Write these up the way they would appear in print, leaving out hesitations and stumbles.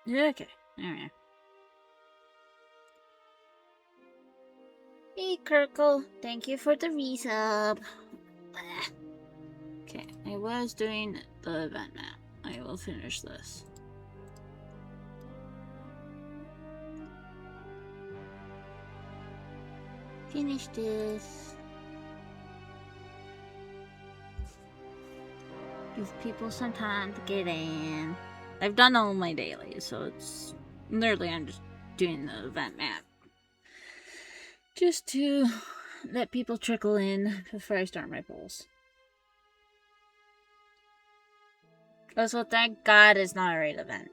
Okay. Alright. Hey, Kirkle. Thank you for the resub. Okay, I was doing the event map. I will finish this. Finish this. Give people some time to get in. I've done all my dailies, so it's literally I'm just doing the event map. Just to let people trickle in before I start my polls. Also, thank God it's not a raid event.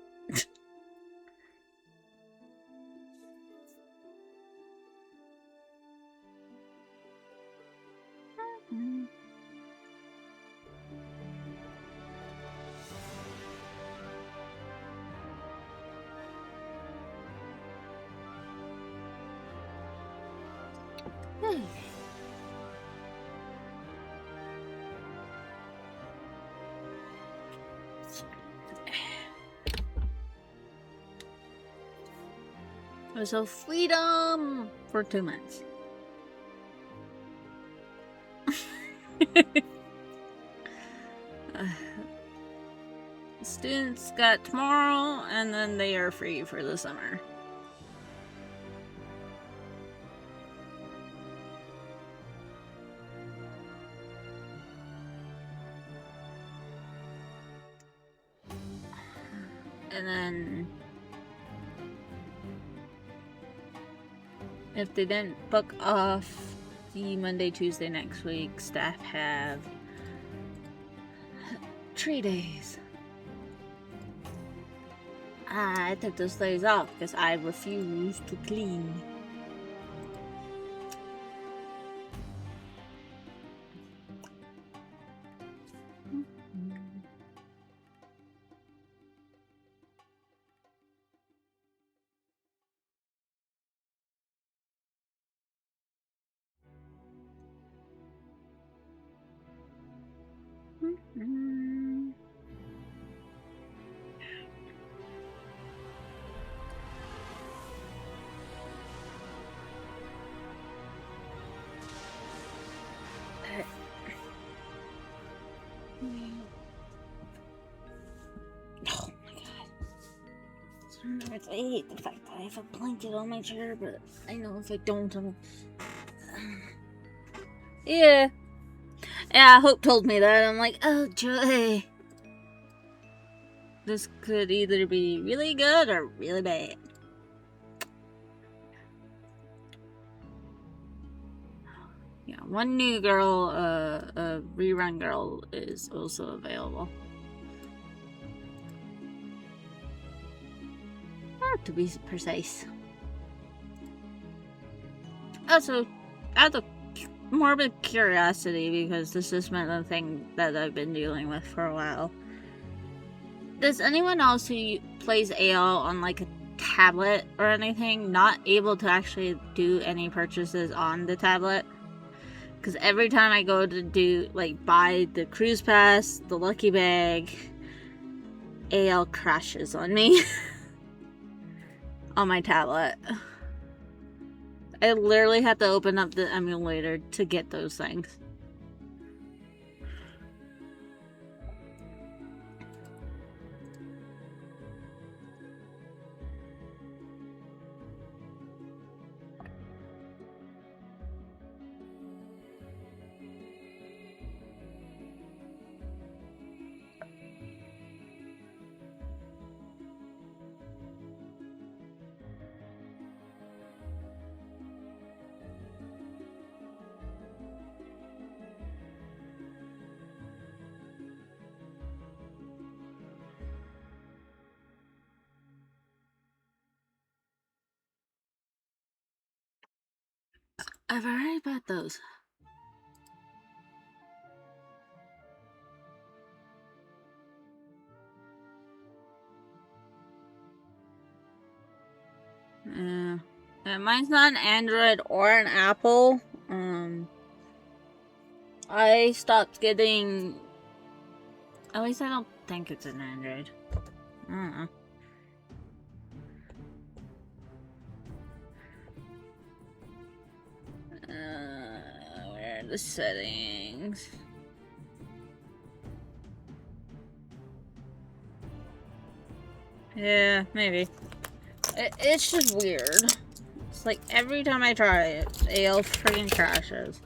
So freedom for 2 months. Students got tomorrow, and then they are free for the summer. And then if they didn't book off the Monday, Tuesday next week, staff have 3 days. I took those days off because I refuse to clean. Oh my god. I hate the fact that I have a blanket on my chair, but I know if I don't, I'm... Yeah. Yeah, Hope told me that. I'm like, oh joy. This could either be really good or really bad. Yeah, one new girl, a rerun girl, is also available. To be precise. Also, out of morbid curiosity, because this has been a thing that I've been dealing with for a while. Does anyone else who plays AL on like a tablet or anything not able to actually do any purchases on the tablet? Because every time I go to do, like, buy the cruise pass, the lucky bag, AL crashes on me. On my tablet. I literally have to open up the emulator to get those things. I've already bought those. Mine's not an Android or an Apple. I stopped getting... At least I don't think it's an Android. I don't know. are the settings? Yeah, maybe. It's just weird. It's like every time I try it, AL freaking crashes.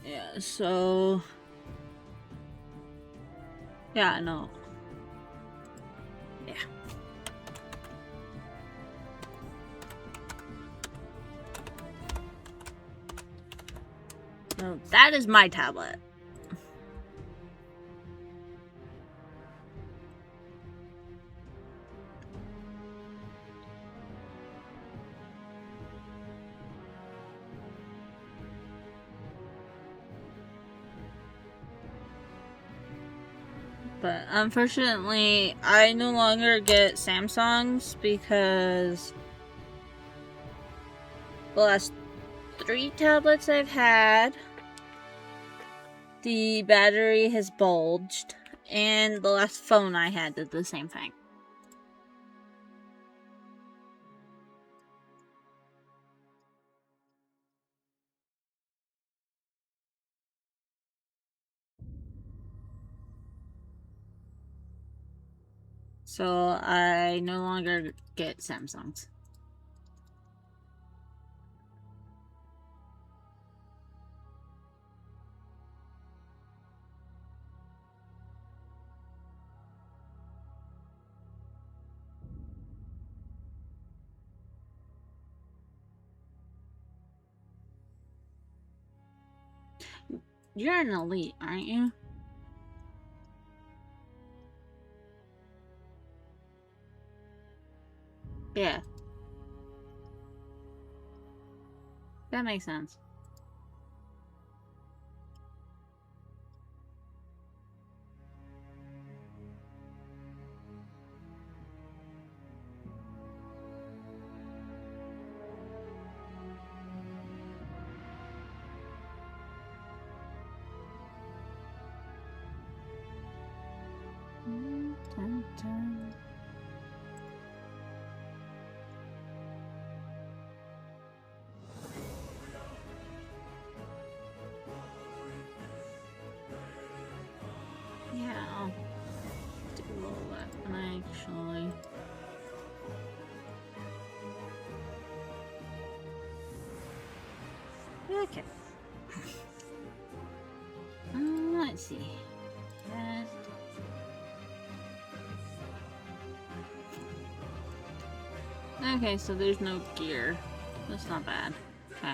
Yeah, so... Yeah, no. Yeah. So that is my tablet. But unfortunately, I no longer get Samsungs because the last 3 tablets I've had, the battery has bulged, and the last phone I had did the same thing. So I no longer get Samsungs. You're an elite, aren't you? Yeah. That makes sense. Dun, dun. Yeah, I'll do that one actually. Okay. Let's see. That. Okay, so there's no gear. That's not bad. Okay.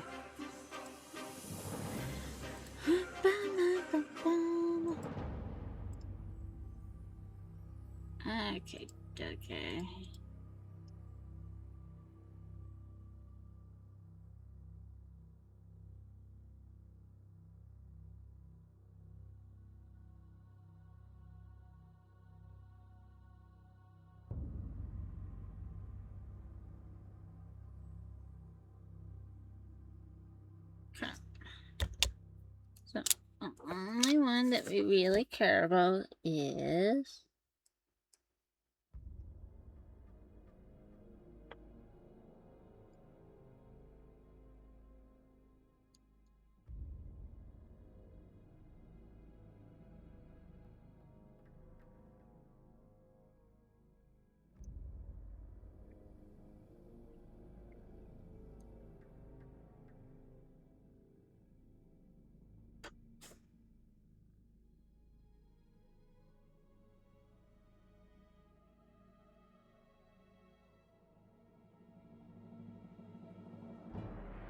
Okay, okay. Okay. So, the only one that we really care about is...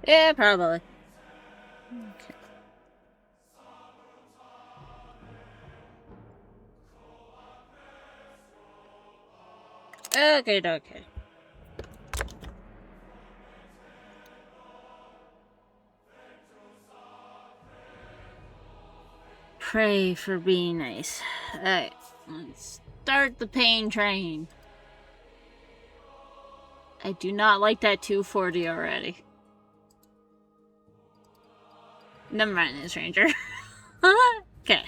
Yeah, probably. Okay. Okay. Pray for being nice. Alright, let's start the pain train. I do not like that 240 already. Never mind, this ranger. Okay.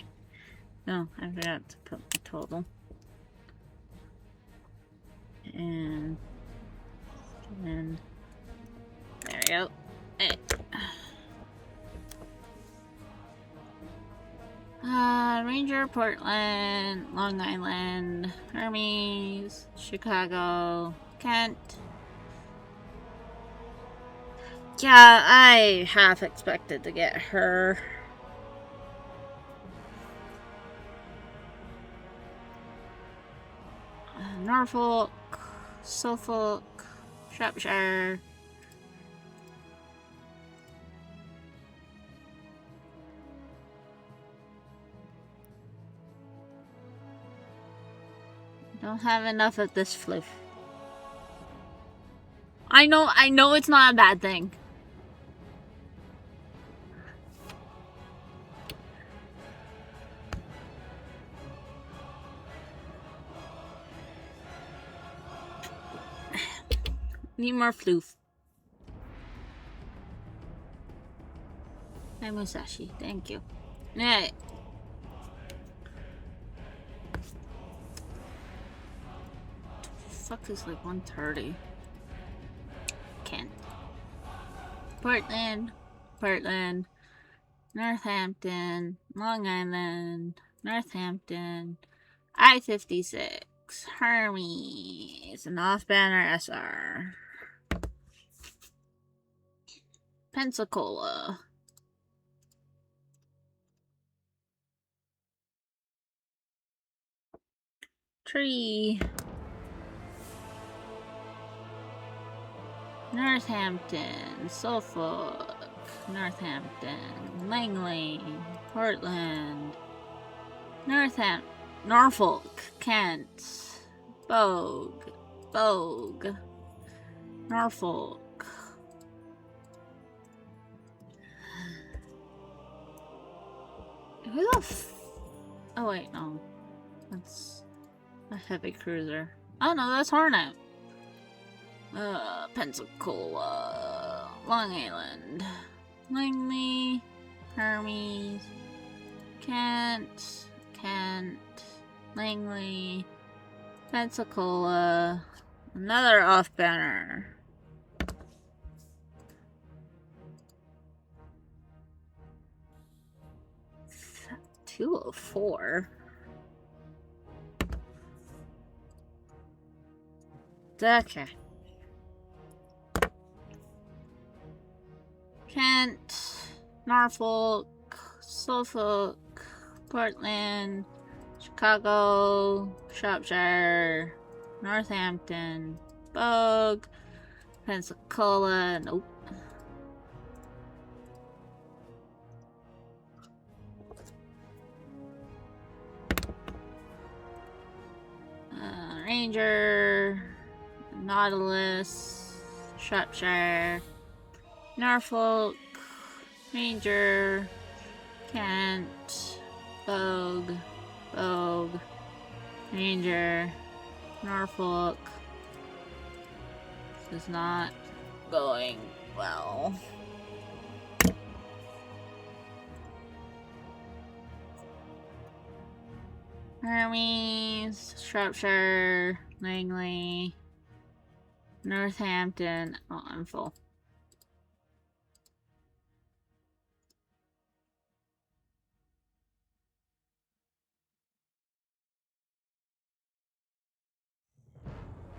No, I forgot to put my total. and there we go. Hey. Ranger, Portland, Long Island, Hermes, Chicago, Kent. Yeah, I half expected to get her. Norfolk, Suffolk, Shropshire. Don't have enough of this fluff. I know it's not a bad thing. Need more floof. Hi, Musashi. Thank you. Yeah. Fuck is like 1:30. Kent. Portland, Northampton, Long Island, Northampton, I-56, Hermes, an off-banner SR, Pensacola, Tree, Northampton, Suffolk, Northampton, Langley, Portland, Norfolk, Kent, Bogue, Norfolk. Who the oh wait, no. That's a heavy cruiser. Oh no, that's Hornet. Pensacola, Long Island, Langley, Hermes, Kent, Langley, Pensacola, another off-banner. $204. Okay. Kent, Norfolk, Suffolk, Portland, Chicago, Shropshire, Northampton, Bogue, Pensacola, nope. Ranger, Nautilus, Shropshire, Norfolk, Ranger, Kent, Bogue, Ranger, Norfolk. This is not going well. Hermes, Shropshire, Langley, Northampton. Oh, I'm full.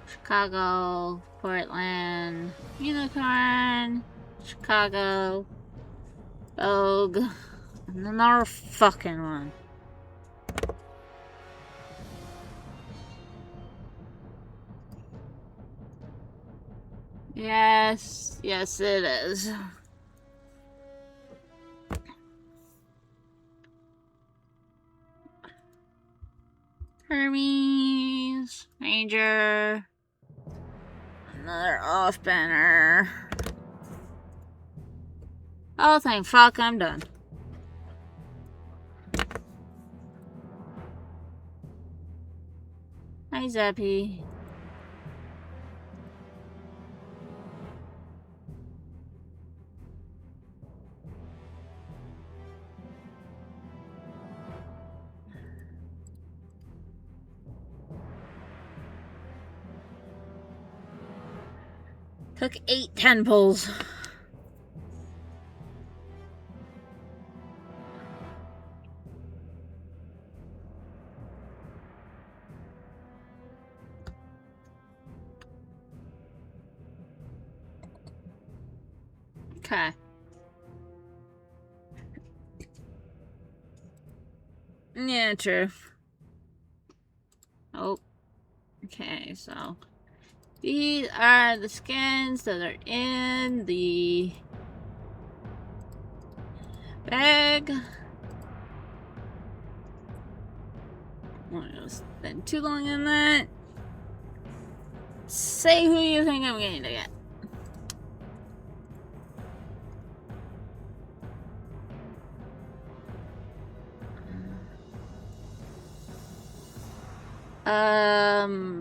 Chicago, Portland, Unicorn, Chicago, Vogue, and another fucking one. Yes, yes it is. Hermes, Ranger, another off-banner. Oh, thank fuck, I'm done. Hi, Zappy. Took 8 temples. Okay. Yeah, true. Oh. Okay, so these are the skins that are in the bag. I'm not gonna spend too long on that. Say who you think I'm going to get.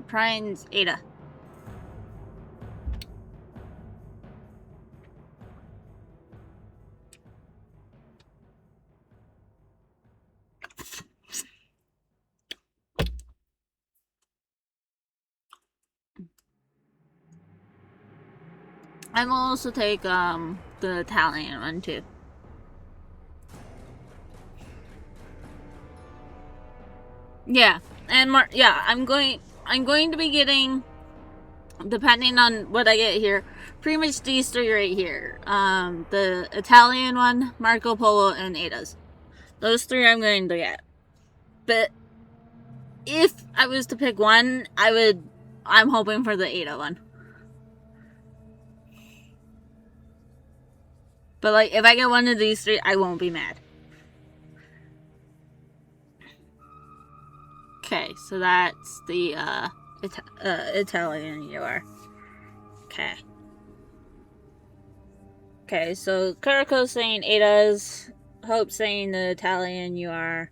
Prine's Ada. I will also take the Italian one too. Yeah, and more. Yeah, I'm going to be getting, depending on what I get here, pretty much these 3 right here. The Italian one, Marco Polo, and Ada's. Those 3 I'm going to get. But if I was to pick one, I'm hoping for the Ada one. But like, if I get one of these 3, I won't be mad. Okay, so that's the Italian you are. Okay. Okay, so Kuriko's saying Ada's, Hope saying the Italian you are.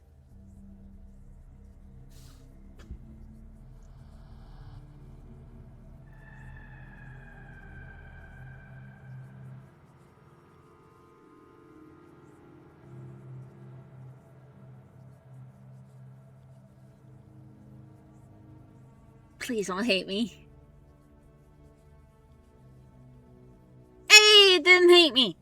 Please don't hate me. Hey, it didn't hate me.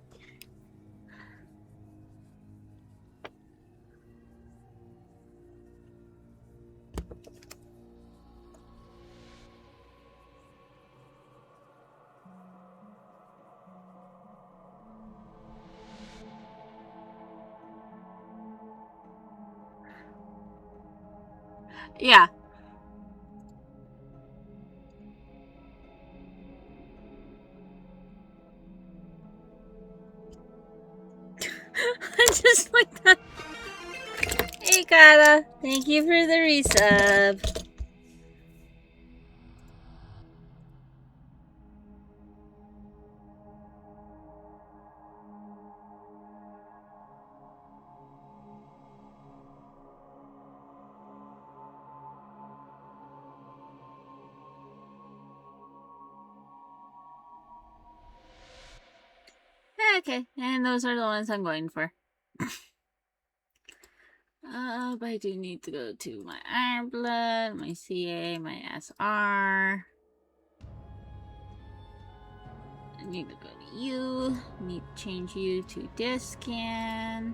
Yeah. I just like that. Hey, Kata. Thank you for the resub. Okay, and those are the ones I'm going for. But I do need to go to my Iron Blood, my CA, my SR. I need to go to you. Need to change you to Discan.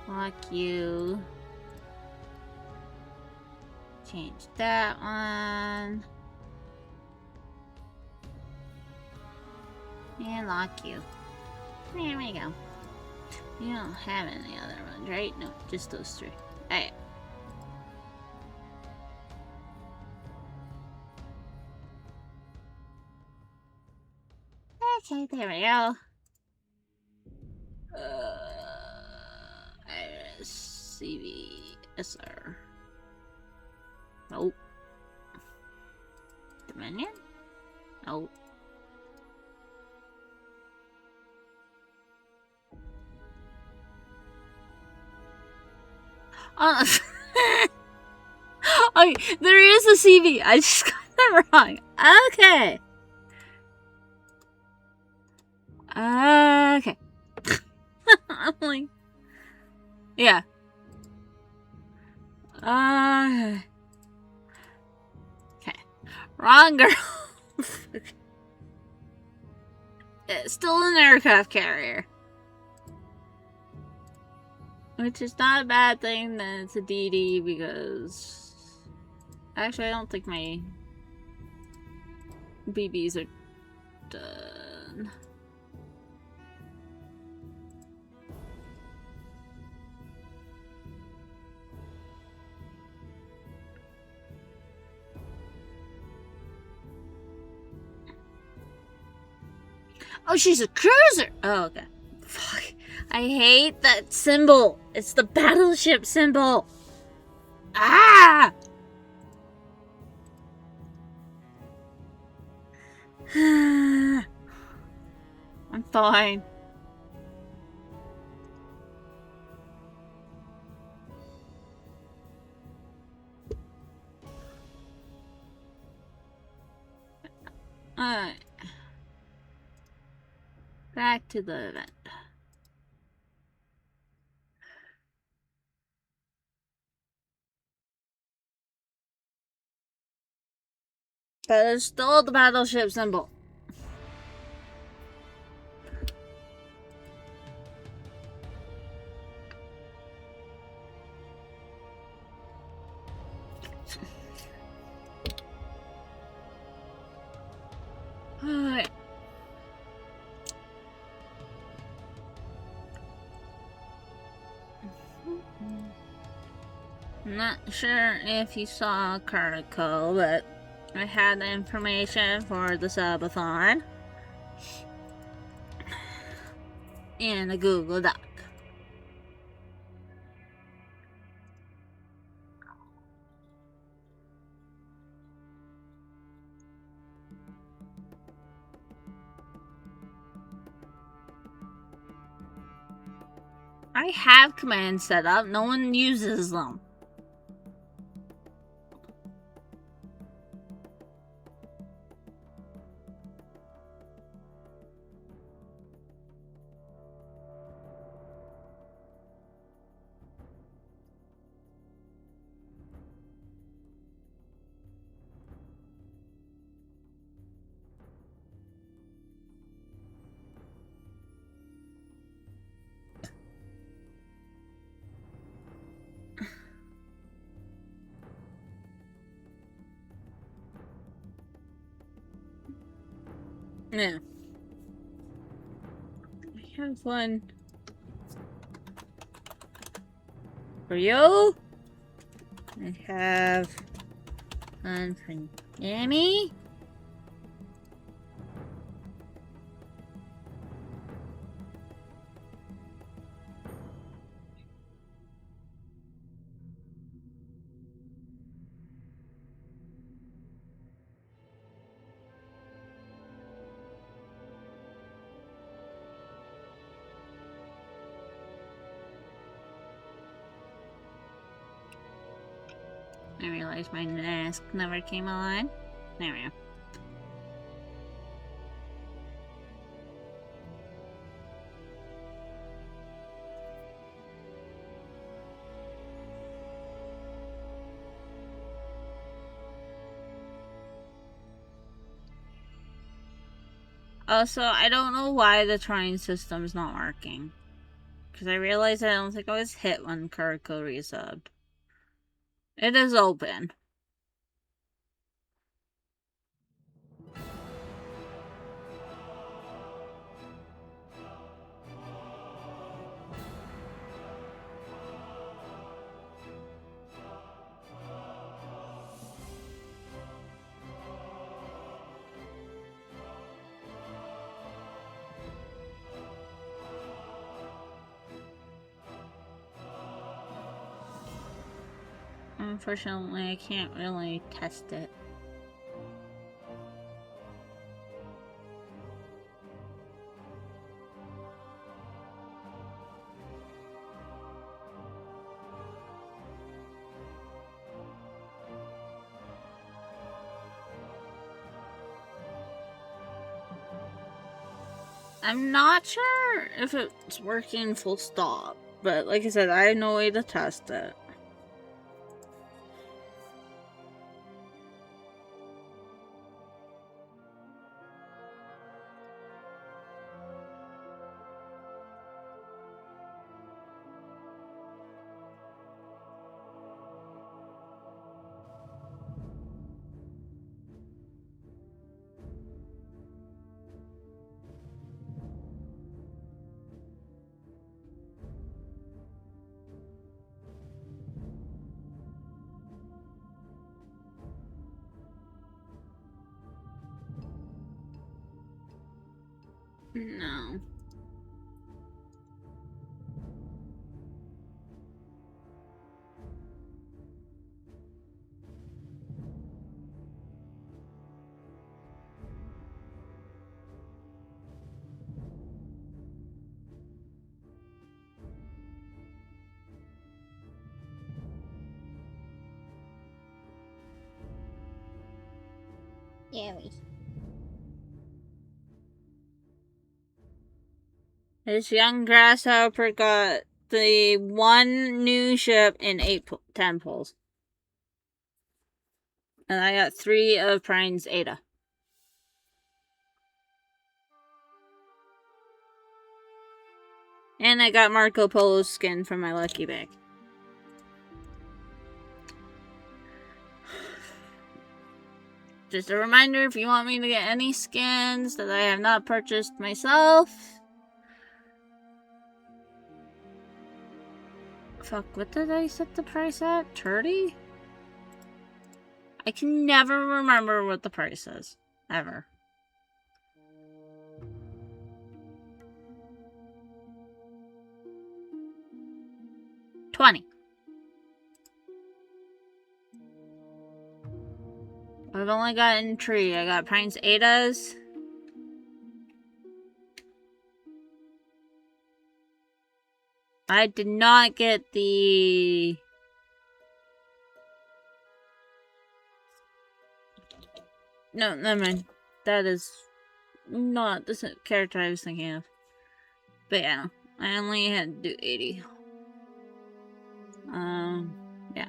Lock you. Change that one. And lock you. There we go. You don't have any other ones, right? No, just those 3. Alright. Okay, there we go. Iris, CV, SR. Nope. Dominion? Nope. Oh, okay, there is a CV. I just got that wrong. Okay. Okay. I'm like, yeah. Okay. Wrong girl. It's still an aircraft carrier. Which is not a bad thing that it's a DD because... Actually, I don't think my BBs are done. Oh, she's a cruiser! Oh, okay. Fuck. I hate that symbol. It's the battleship symbol. Ah! I'm fine. Alright. Back to the event. But it's still the battleship symbol. Alright. Not sure if you saw Kuriko, but I had the information for the subathon in a Google Doc. I have commands set up, no one uses them. Yeah. I have one for you. I have one for Yami. I realized my mask never came on. There we go. Also, I don't know why the trying system's not working. Because I realized I don't think I was hit when Kuriko resubbed. It is open. Unfortunately, I can't really test it. I'm not sure if it's working full stop, but like I said, I have no way to test it. No. Yummy. This young grasshopper got the one new ship in 8 temples. And I got 3 of Prine's Ada. And I got Marco Polo's skin from my lucky bag. Just a reminder, if you want me to get any skins that I have not purchased myself. Fuck, what did I set the price at? 30? I can never remember what the price is. Ever. $20. I've only gotten 3. I got Prine's Adas. I did not get the... No, never mind. That is not the character I was thinking of. But yeah, I only had to do 80. Yeah.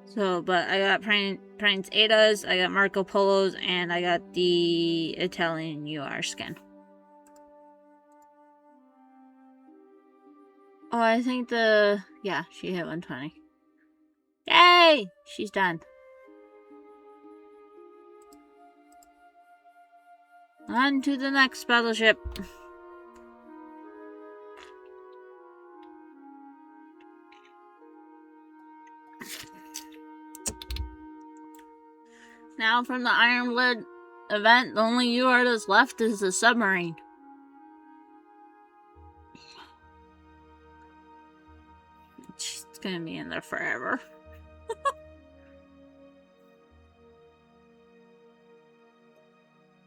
So, but I got Prine's Adas, I got Marco Polo's, and I got the Italian UR skin. Oh, I think yeah, she hit 120. Yay! She's done. On to the next battleship. Now from the Ironwood event, the only UR that's left is the submarine. She's gonna be in there forever.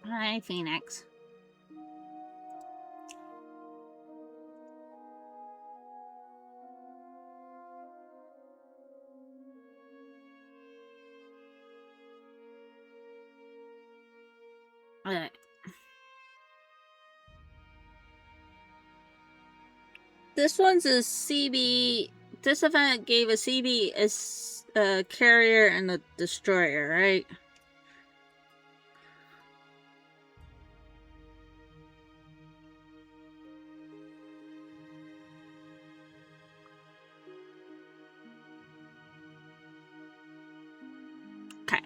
Hi, Phoenix. Okay. This one's a CB. This event gave a CB a carrier and a destroyer, right? Okay.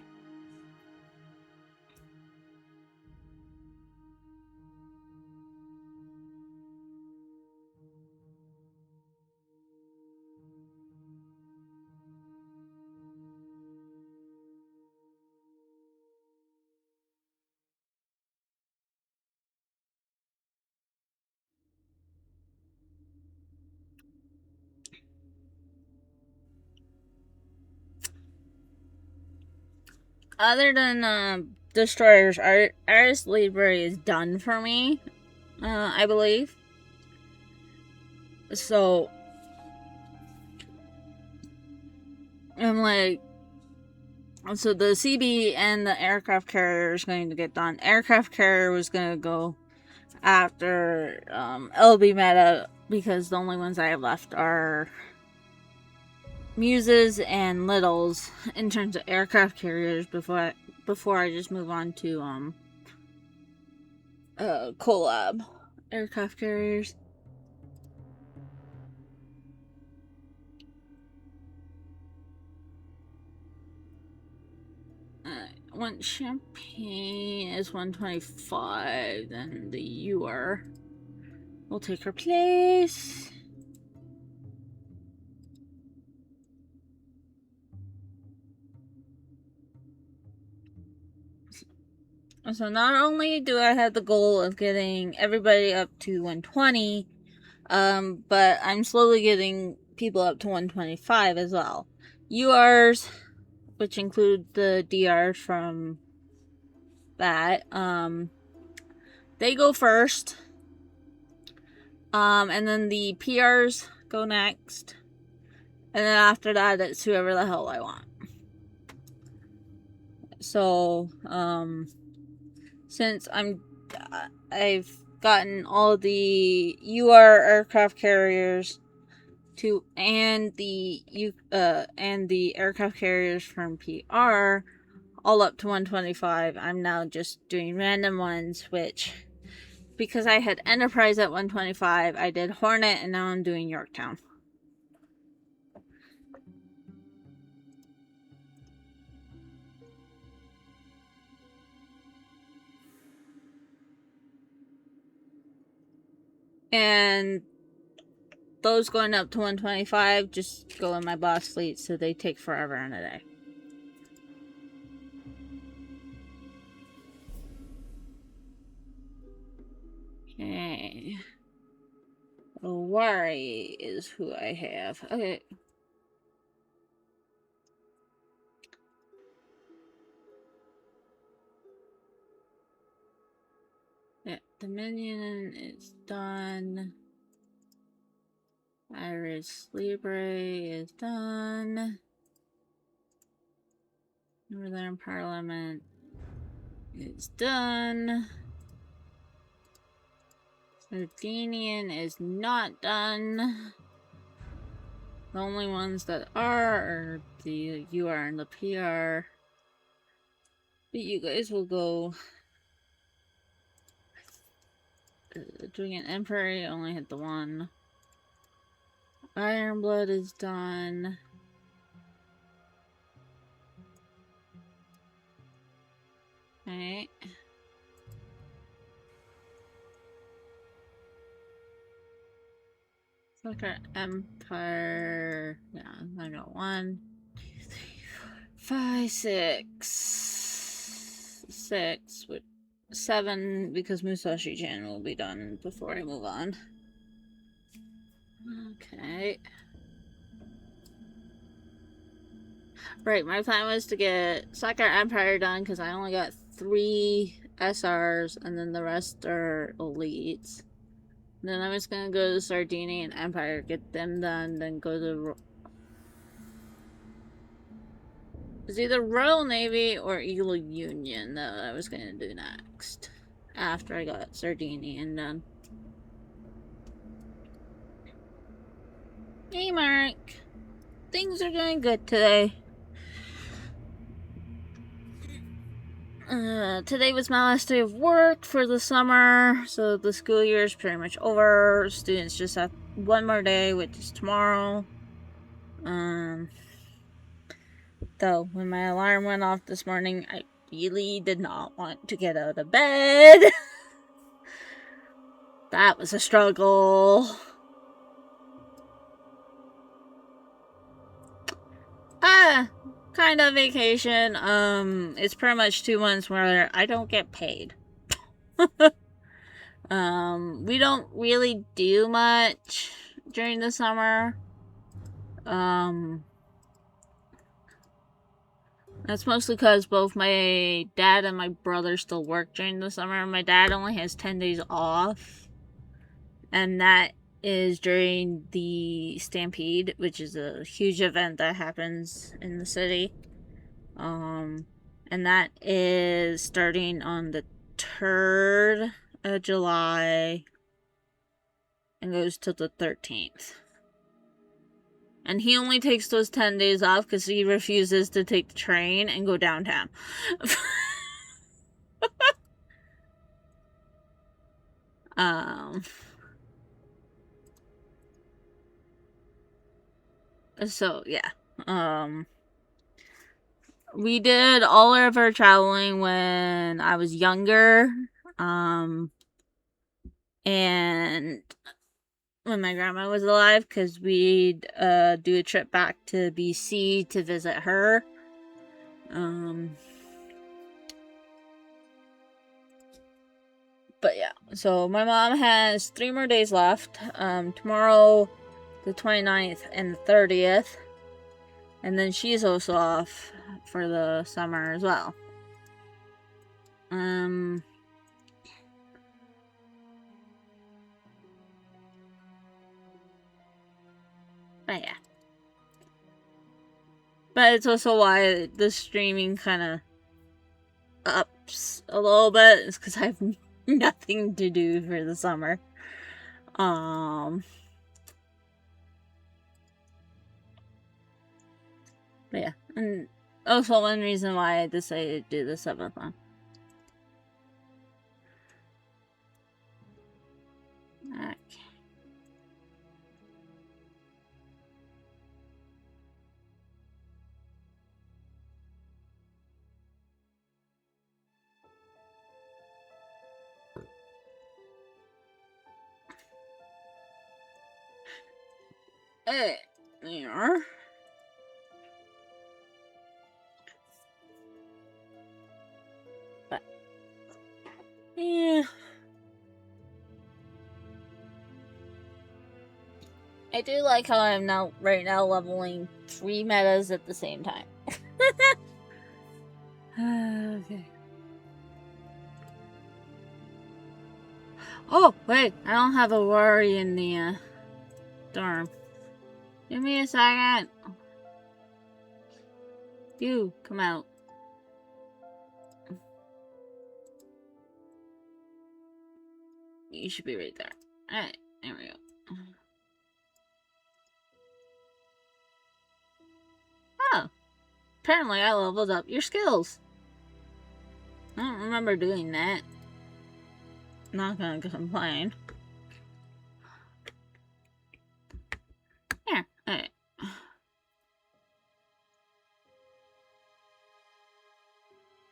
Other than destroyers, Aris Libre is done for me. I believe. So I'm like, so the CB and the aircraft carrier is going to get done. Aircraft carrier was going to go after LB meta because the only ones I have left are Muses and Littles in terms of aircraft carriers before I just move on to collab aircraft carriers. Once Champagne is 125, then the UR will take her place. So not only do I have the goal of getting everybody up to 120, but I'm slowly getting people up to 125 as well. URs, which include the DRs from that, they go first. And then the PRs go next. And then after that, it's whoever the hell I want. So, since I've gotten all the UR aircraft carriers and the aircraft carriers from PR all up to 125, I'm now just doing random ones, which, because I had Enterprise at 125, I did Hornet, and now I'm doing Yorktown. And those going up to 125 just go in my boss fleet, so they take forever in a day. Okay. Owari is who I have. Okay. Yeah, Dominion is done. Iris Libre is done. Northern Parliament is done. Sardinian is not done. The only ones that are the UR and the PR. But you guys will go. Doing an Emperor, you only hit the one. Ironblood is done. Okay. Sucker Empire. Yeah, I got 1, 2, 3, 4, 5, 6, with 7, because Musashi-chan will be done before I move on. Okay. Right, my plan was to get Sucker Empire done because I only got 3 SRs and then the rest are elites. Then I was gonna go to Sardinian Empire, get them done, then go to... It's either Royal Navy or Eagle Union that I was gonna do next. After I got Sardinian done. Hey Mark! Things are going good today. Today was my last day of work for the summer, so the school year is pretty much over. Students just have 1 more day, which is tomorrow. Though, when my alarm went off this morning, I really did not want to get out of bed. That was a struggle. Kind of vacation. It's pretty much 2 months where I don't get paid. We don't really do much during the summer. That's mostly because both my dad and my brother still work during the summer. My dad only has 10 days off, and that is during the Stampede, which is a huge event that happens in the city. And that is starting on the 3rd of July and goes till the 13th. And he only takes those 10 days off because he refuses to take the train and go downtown. So, yeah. We did all of our traveling when I was younger. And when my grandma was alive, because we'd do a trip back to BC to visit her. So my mom has 3 more days left. Tomorrow, the 29th, and the 30th. And then she's also off for the summer as well. But yeah. But it's also why the streaming kind of ups a little bit. It's because I have nothing to do for the summer. But yeah. And also one reason why I decided to do the subathon. Okay. There. But yeah. I do like how I'm now right now leveling 3 metas at the same time. Okay. Oh, wait, I don't have a worry in the dorm. Give me a second. You, come out. You should be right there. Alright, there we go. Oh, apparently I leveled up your skills. I don't remember doing that. Not gonna complain. Here, alright.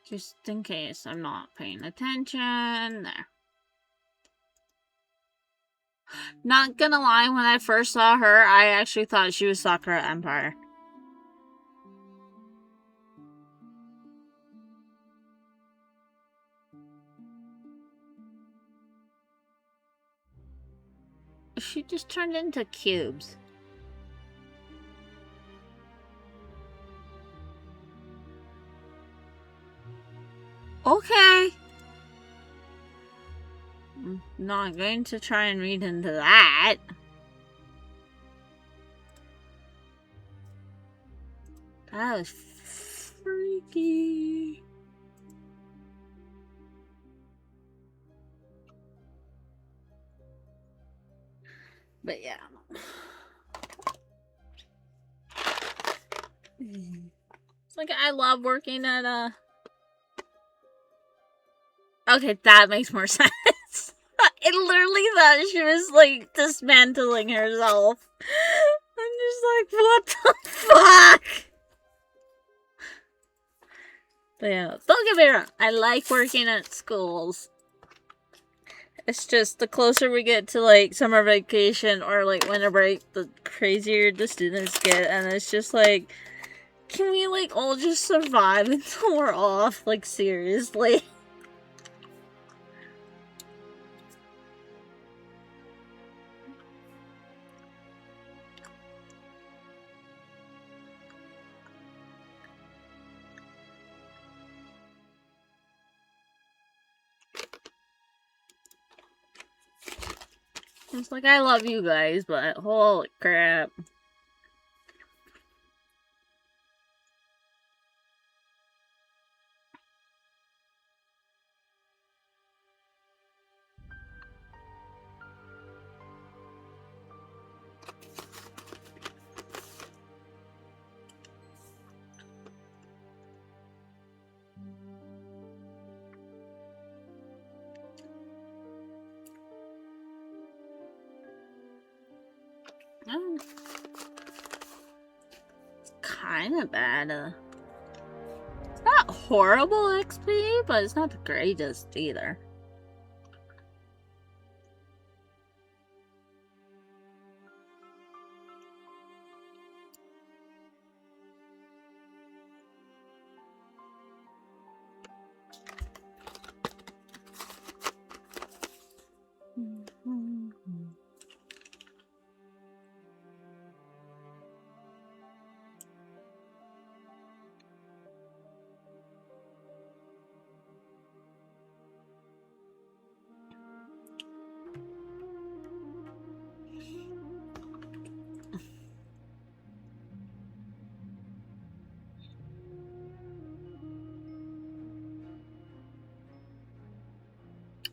Just in case I'm not paying attention. There. Not gonna lie, when I first saw her, I actually thought she was Sakura Empire. She just turned into cubes. Okay. I'm not going to try and read into that. That was freaky. But yeah. It's like I love working at Okay, that makes more sense. I literally thought she was like dismantling herself. I'm just like, what the fuck? But yeah, don't get me wrong. I like working at schools. It's just the closer we get to like summer vacation or like winter break, the crazier the students get, and it's just like, can we like all just survive until we're off? Like seriously. It's like I love you guys, but holy crap. Oh. It's kind of bad. It's not horrible XP, but it's not the greatest either.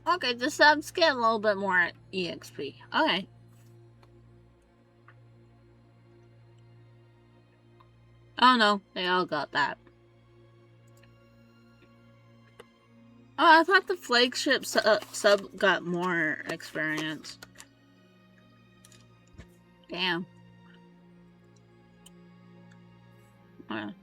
Okay, the subs get a little bit more EXP. Okay. Oh no, they all got that. Oh, I thought the flagship sub got more experience. Damn. Okay.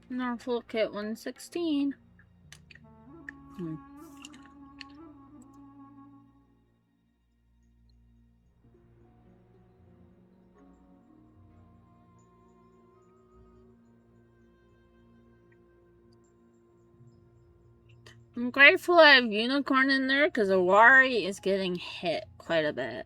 Norfolk Kit 116. I'm grateful I have Unicorn in there because Awari is getting hit quite a bit.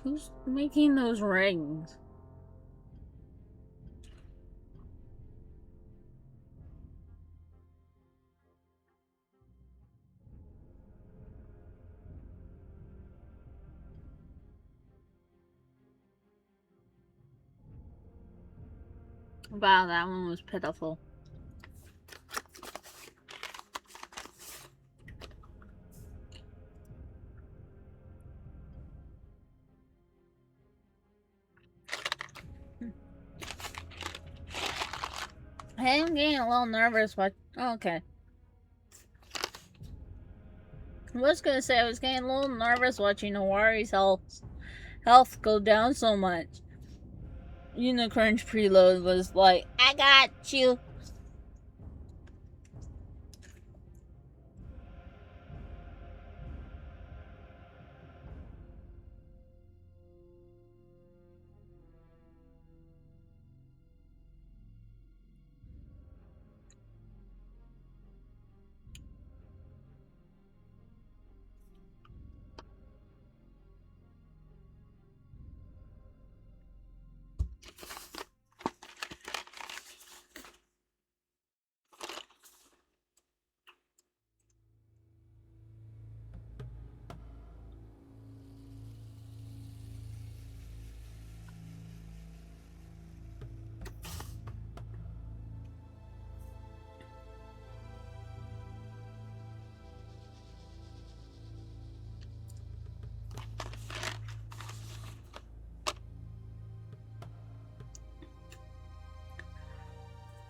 Who's making those rings? Wow, that one was pitiful. Hey, I'm getting a little nervous. What? Oh, okay. I was gonna say I was getting a little nervous watching Awari's health go down so much. Unicorn's preload was like, I got you.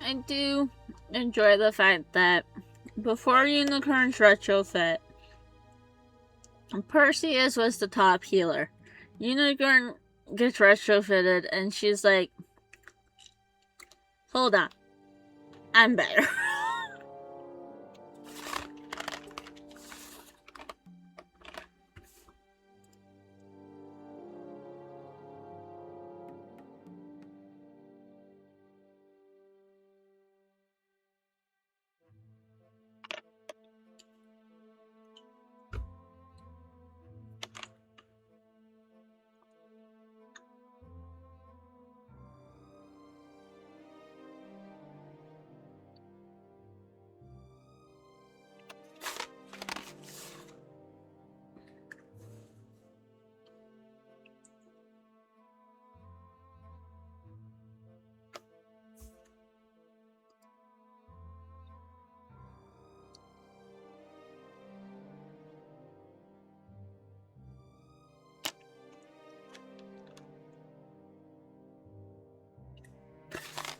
I do enjoy the fact that before Unicorn's retrofit, Perseus was the top healer. Unicorn gets retrofitted and she's like, Hold on. I'm better.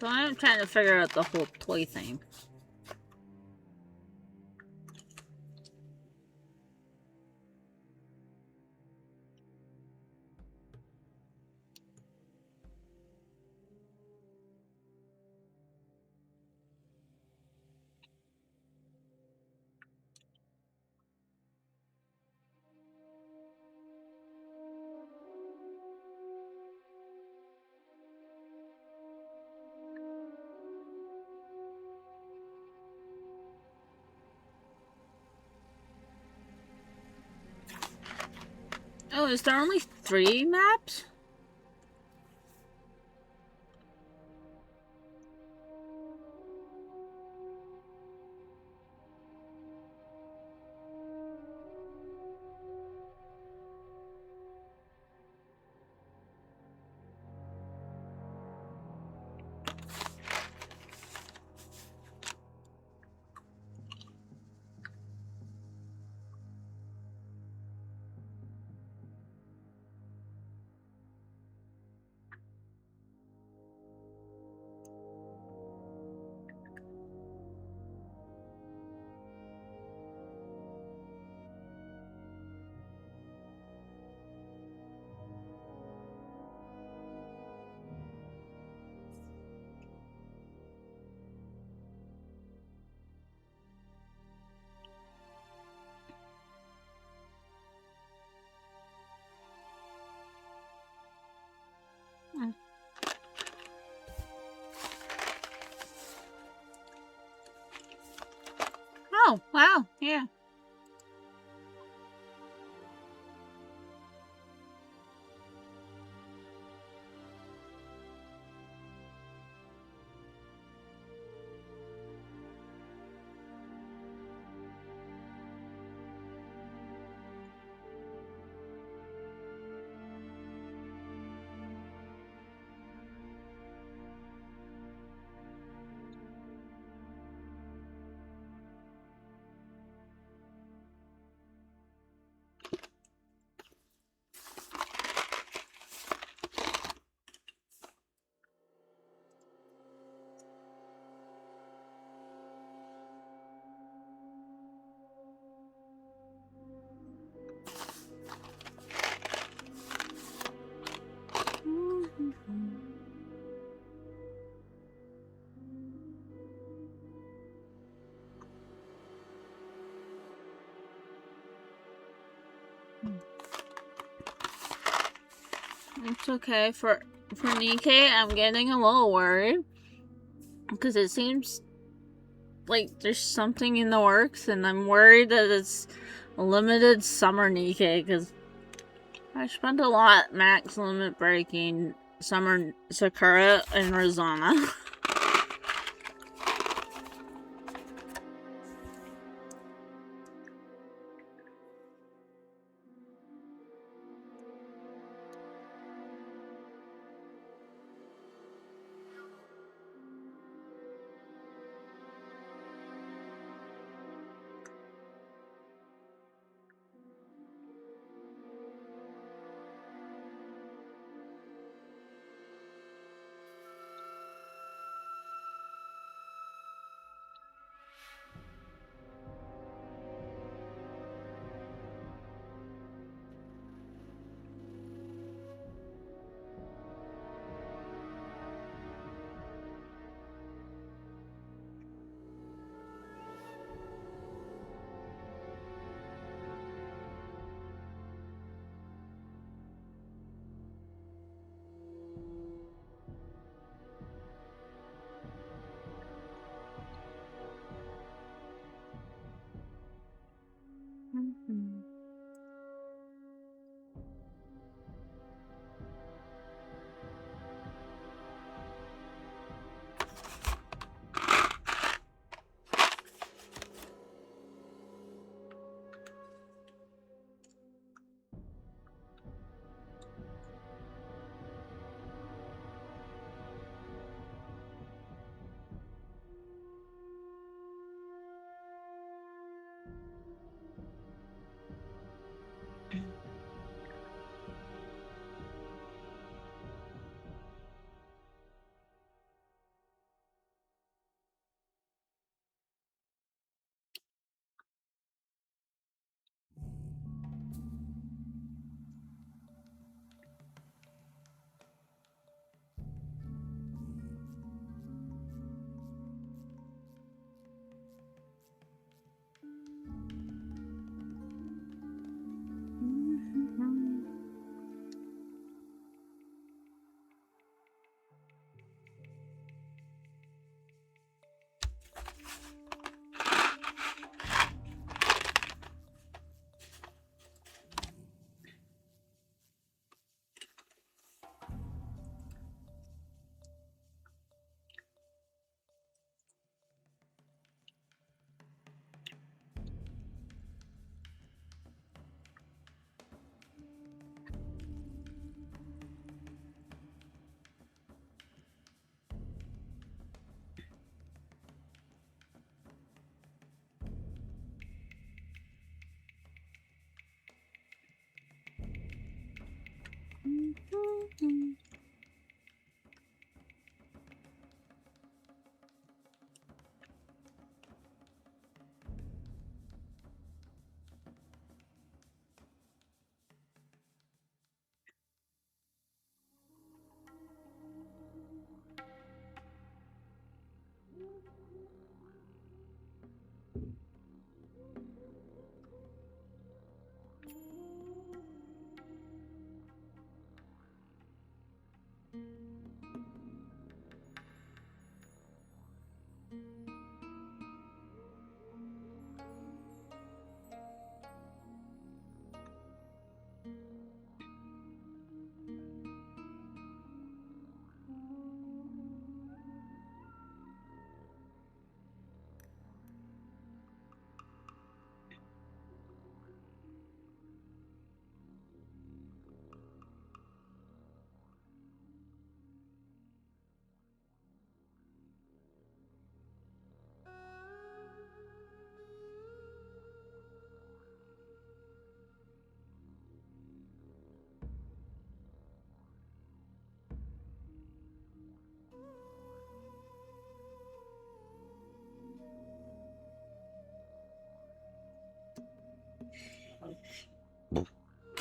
So I'm trying to figure out the whole toy thing. Oh, is there only 3 maps? Oh, wow, yeah. It's okay. For Nikkei, I'm getting a little worried. Because it seems like there's something in the works, and I'm worried that it's a limited summer Nikkei, because I spent a lot max limit breaking Summer Sakura and Rosanna.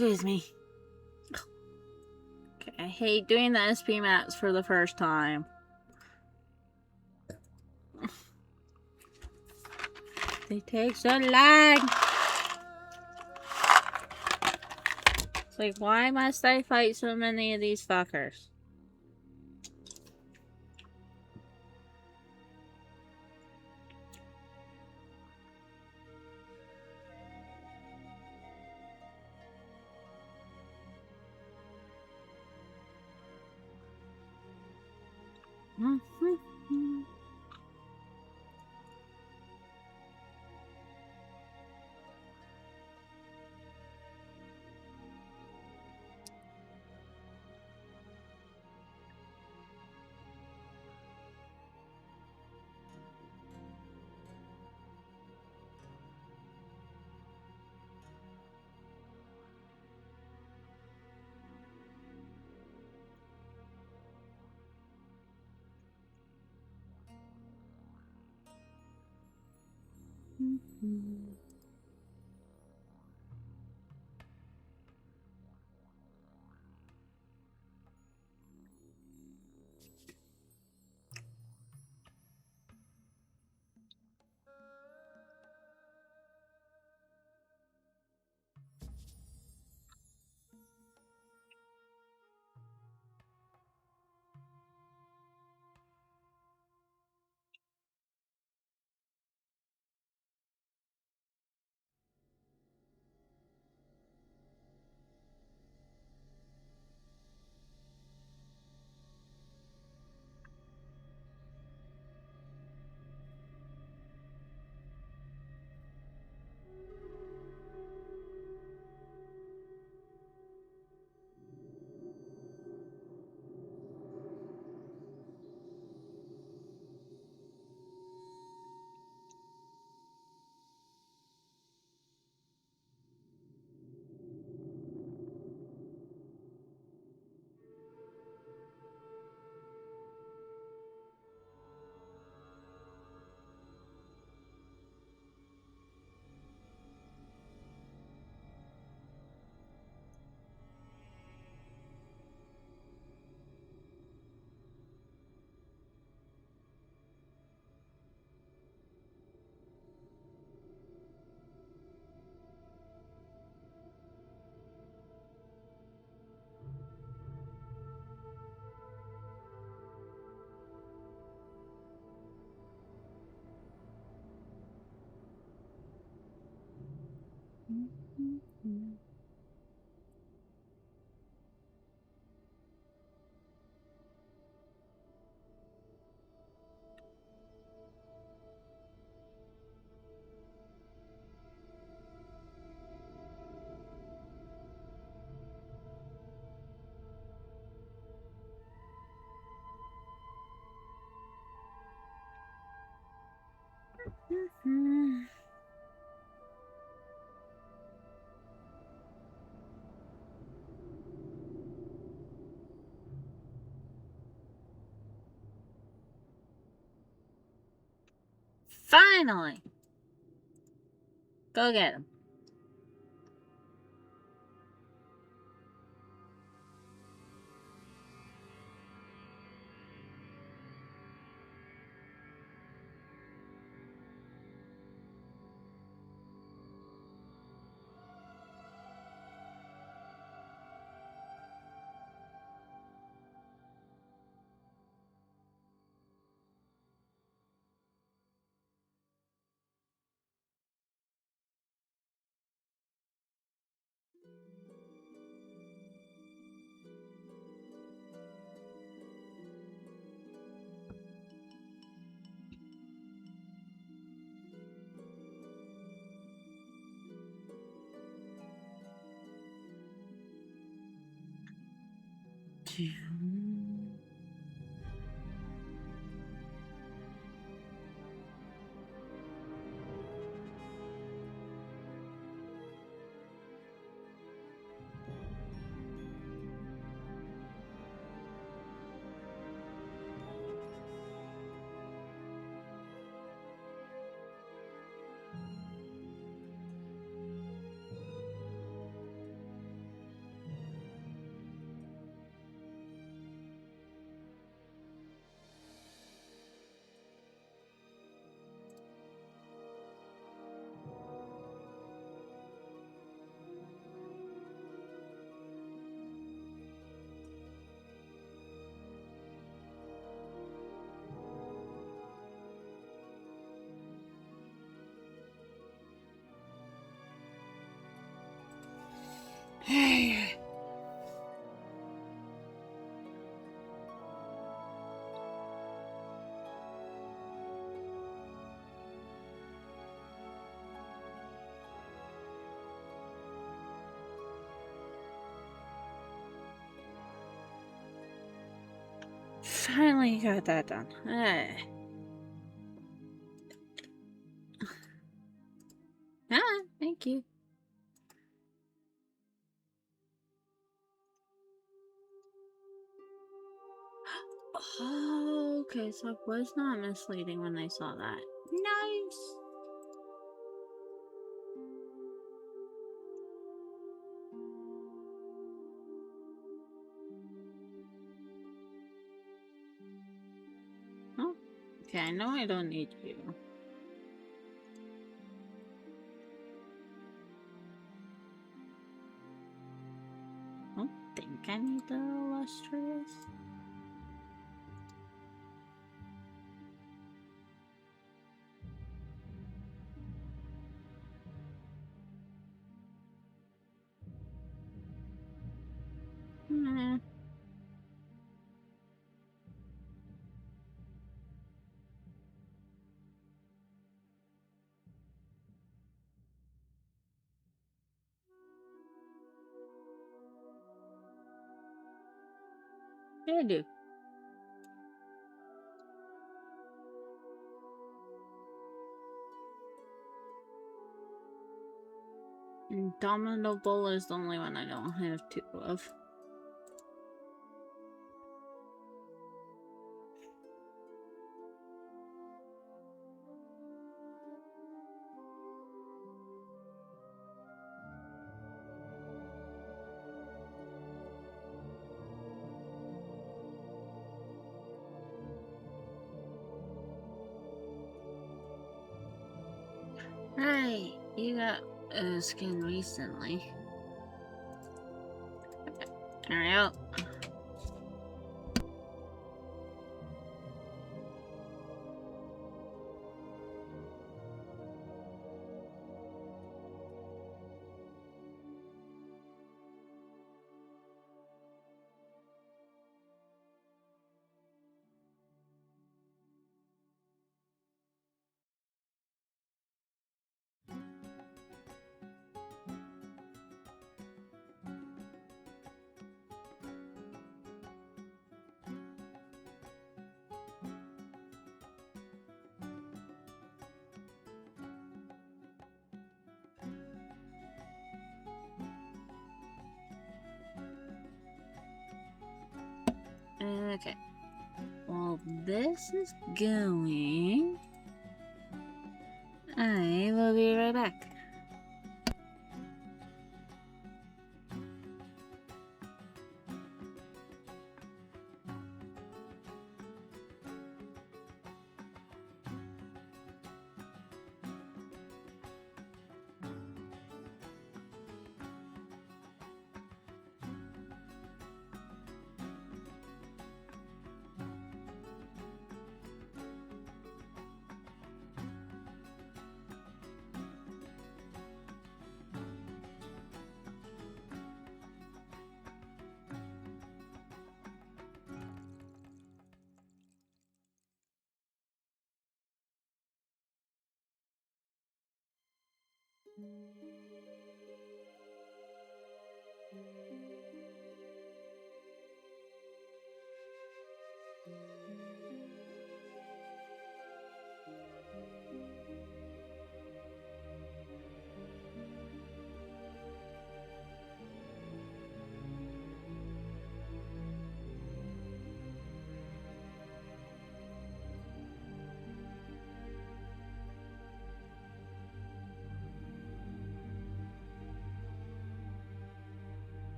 Excuse me. Okay, I hate doing the SP maps for the first time. They take so long. It's like, why must I fight so many of these fuckers? Finally! Go get him. Hey. Finally got that done. Hey. Ah, thank you. Oh, okay, so it was not misleading when they saw that. Nice. Oh, okay, I know I don't need you. I don't think I need the illustrious. Hmm. I do. Indomitable is the only one I don't have two of. Right, you got skin recently. Hurry up. Okay. While this is going, I will be right back.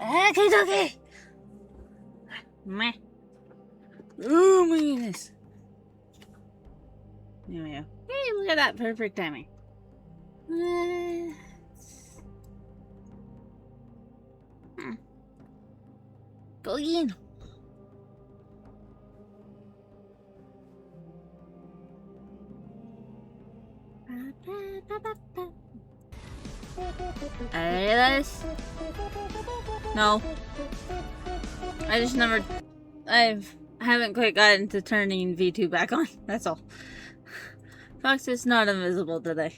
Okay, okay. Meh. Oh my goodness. There we go. Hey, look at that perfect timing. Go in. This? No. I just never. I haven't quite gotten to turning V2 back on. That's all. Fox is not invisible today.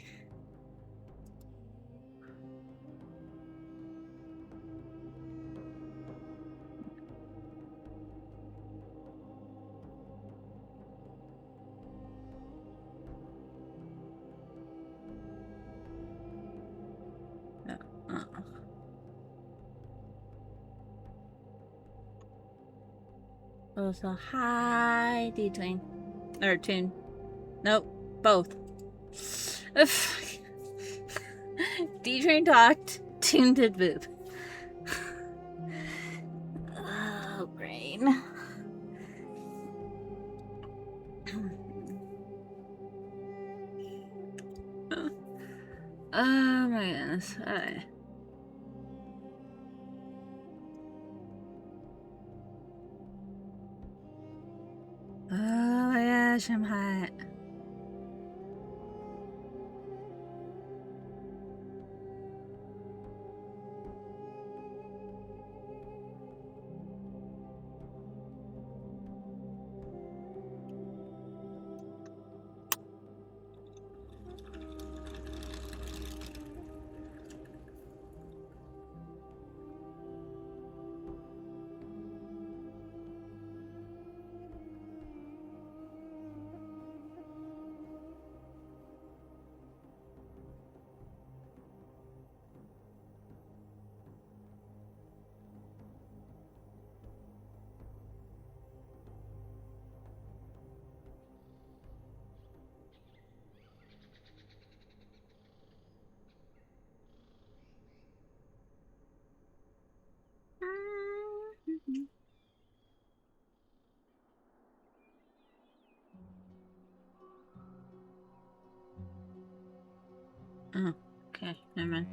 Oh, so hi, D-Twin. Or Tune. Nope, both. D-Train talked, Tune did boob. Oh, brain. Oh my goodness. Alright. Oh my gosh, I'm hot. Oh, okay, never mind.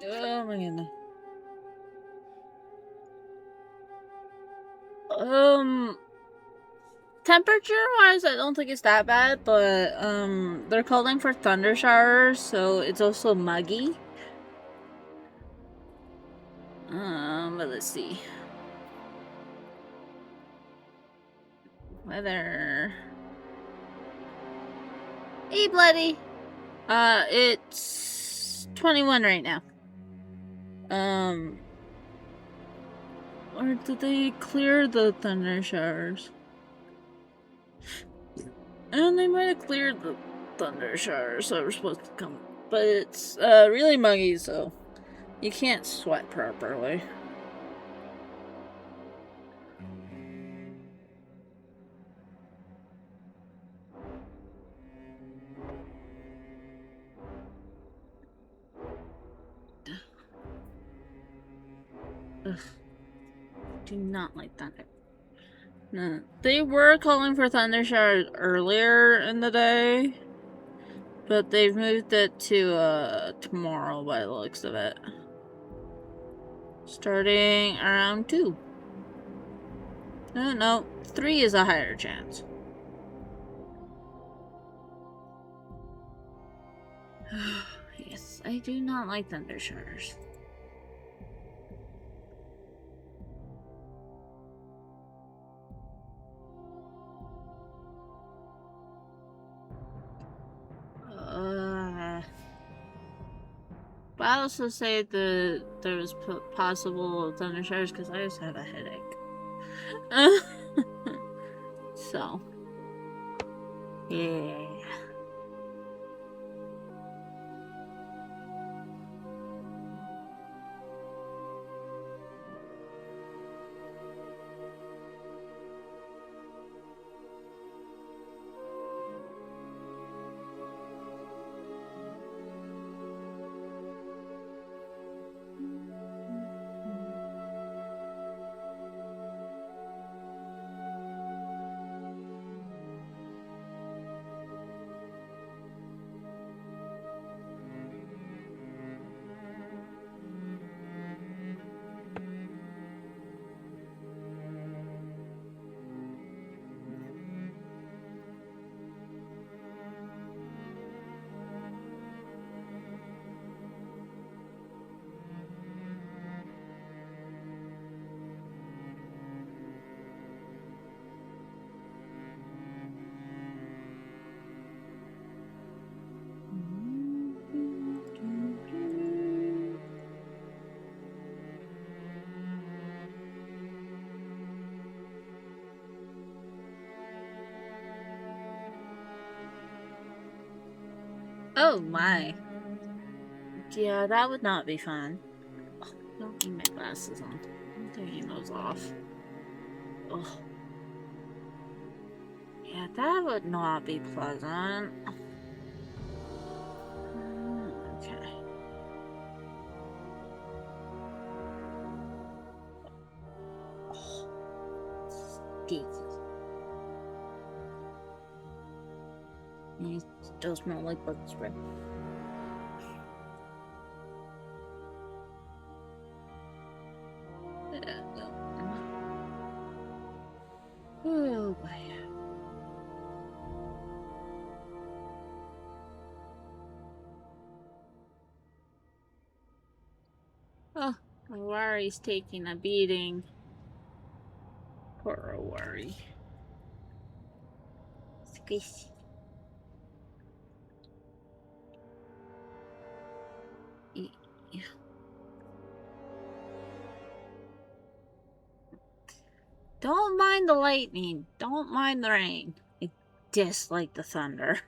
Oh my goodness. Temperature-wise, I don't think it's that bad, but, they're calling for thunder showers, so it's also muggy. But let's see. Weather. Hey, Bloody! It's 21 right now. Or did they clear the thunder showers? And they might have cleared the thunder showers that were supposed to come. But it's, really muggy, so you can't sweat properly. Ugh. Do not like thunder. No. They were calling for thunder showers earlier in the day, but they've moved it to tomorrow by the looks of it. Starting around 2. No, 3 is a higher chance. Yes, I do not like thunder showers. But I also say that there was possible thunder showers because I just have a headache. So, yeah. Oh my. Yeah, that would not be fun. Oh, don't need my glasses on. I'm taking those off. Oh. Yeah, that would not be pleasant. Okay. Oh. Stinky. It still smell like bug spray. Oh boy. Oh, Awari's taking a beating. Poor Awari. Squishy. Yeah. Don't mind the lightning. Don't mind the rain. I dislike the thunder.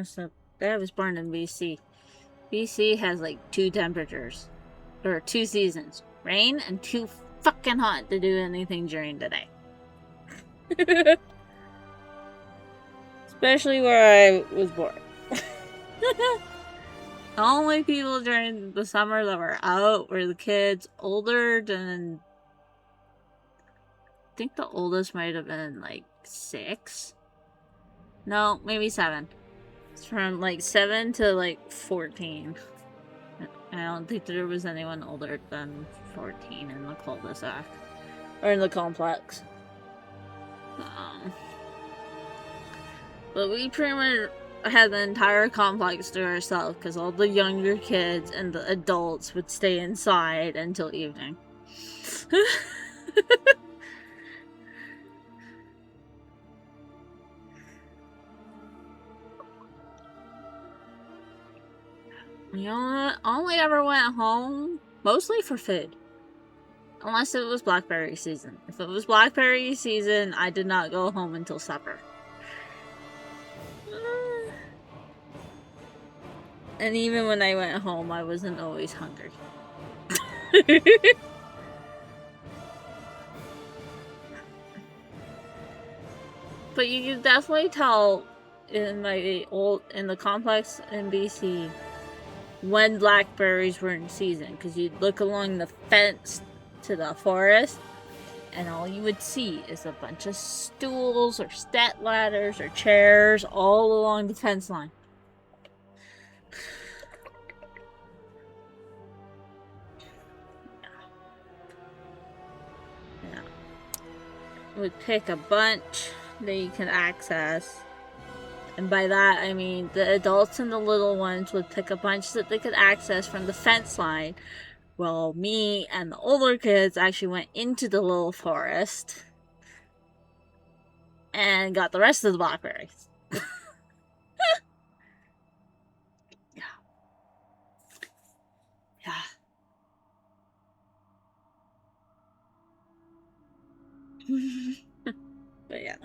So, I was born in BC. BC has like 2 temperatures. Or 2 seasons. Rain and too fucking hot to do anything during the day. Especially where I was born. The only people during the summer that were out were the kids older than think the oldest might have been like 6. No, maybe 7. It's from like 7 to like 14. I don't think there was anyone older than 14 in the cul-de-sac. Or in the complex. But we pretty much had the entire complex to ourselves because all the younger kids and the adults would stay inside until evening. You know, only ever went home mostly for food. Unless it was blackberry season. If it was blackberry season, I did not go home until supper. And even when I went home, I wasn't always hungry. But you can definitely tell in the complex in BC when blackberries were in season, because you'd look along the fence to the forest and all you would see is a bunch of stools or step ladders or chairs all along the fence line. Yeah. Would pick a bunch that you can access. And by that, I mean the adults and the little ones would pick a bunch that they could access from the fence line. Well, me and the older kids actually went into the little forest and got the rest of the blackberries. Yeah. Yeah. But yeah.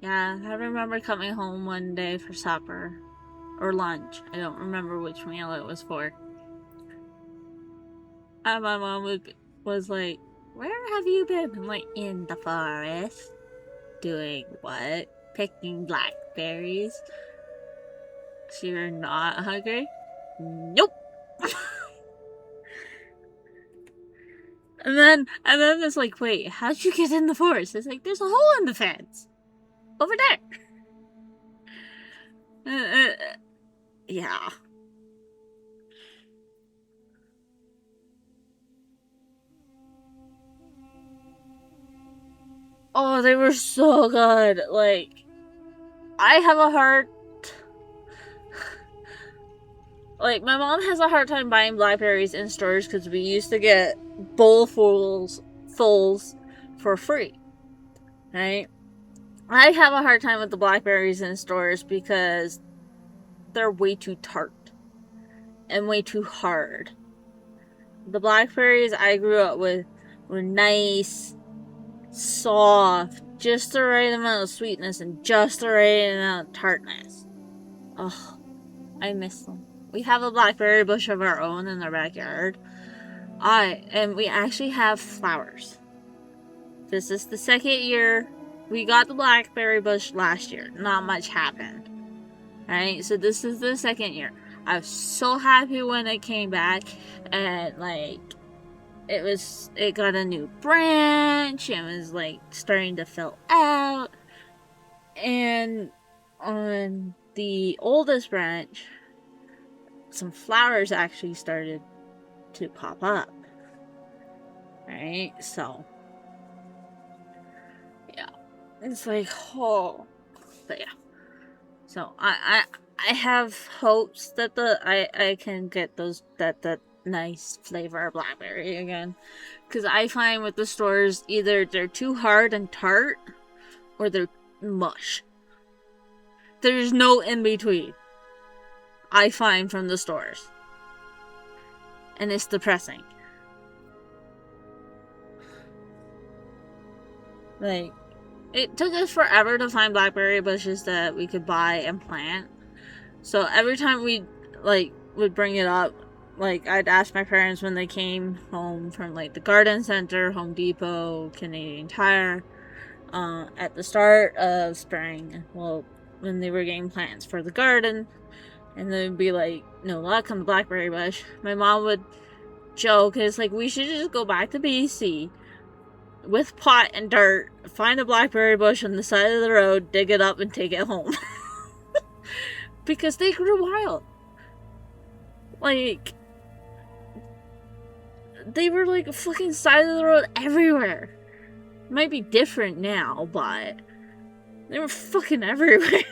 Yeah, I remember coming home one day for supper. Or lunch. I don't remember which meal it was for. And my mom was like, "Where have you been?" I'm like, "In the forest." Doing what? Picking blackberries? So you're not hungry? Nope. And then it's like, "Wait, how'd you get in the forest?" It's like, "There's a hole in the fence. Over there." Yeah. Oh, they were so good. Like, I have a hard... Like, my mom has a hard time buying blackberries in stores because we used to get bowlfuls for free. Right? I have a hard time with the blackberries in stores because they're way too tart and way too hard. The blackberries I grew up with were nice, soft, just the right amount of sweetness and just the right amount of tartness. Oh, I miss them. We have a blackberry bush of our own in our backyard. And we actually have flowers. This is the second year. We got the blackberry bush last year. Not much happened. Right? So this is the second year. I was so happy when it came back and like it got a new branch and was like starting to fill out. And on the oldest branch, some flowers actually started to pop up. Right? So yeah. It's like, oh. But yeah. So I have hopes that I can get that nice flavor of blackberry again, because I find with the stores either they're too hard and tart or they're mush. There's no in between. I find from the stores, and it's depressing. Like, it took us forever to find blackberry bushes that we could buy and plant. So every time we would bring it up, like I'd ask my parents when they came home from like the garden center, Home Depot, Canadian Tire, at the start of spring, well, when they were getting plants for the garden, And then it'd be like, no luck on the blackberry bush. My mom would joke, it's like, we should just go back to BC with pot and dirt, find a blackberry bush on the side of the road, dig it up, and take it home. Because they grew wild. Like, they were like fucking side of the road everywhere. Might be different now, but they were fucking everywhere.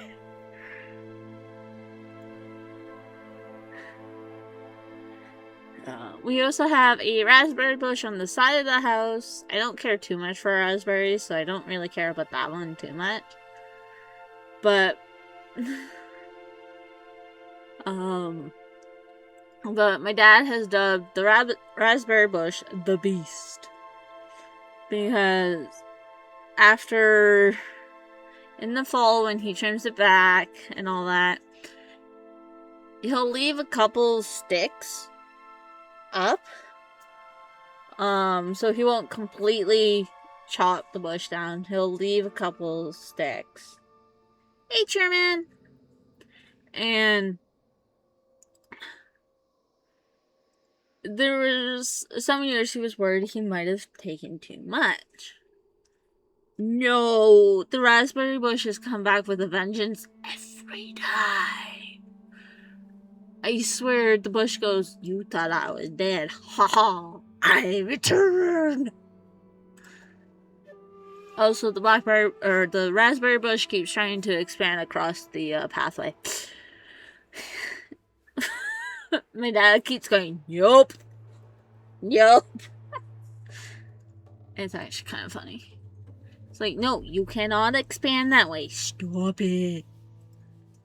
We also have a raspberry bush on the side of the house. I don't care too much for raspberries, so I don't really care about that one too much. But, but my dad has dubbed the raspberry bush the Beast. Because after, in the fall when he trims it back and all that, he'll leave a couple sticks up. So he won't completely chop the bush down. He'll leave a couple sticks. Hey, Chairman! And there was some years he was worried he might have taken too much. No, the raspberry bush has come back with a vengeance every time. I swear the bush goes, you thought I was dead. Ha ha, I return. Also, the the raspberry bush keeps trying to expand across the pathway. My dad keeps going, yup. Yup. It's actually kind of funny. It's like, no, you cannot expand that way. Stop it.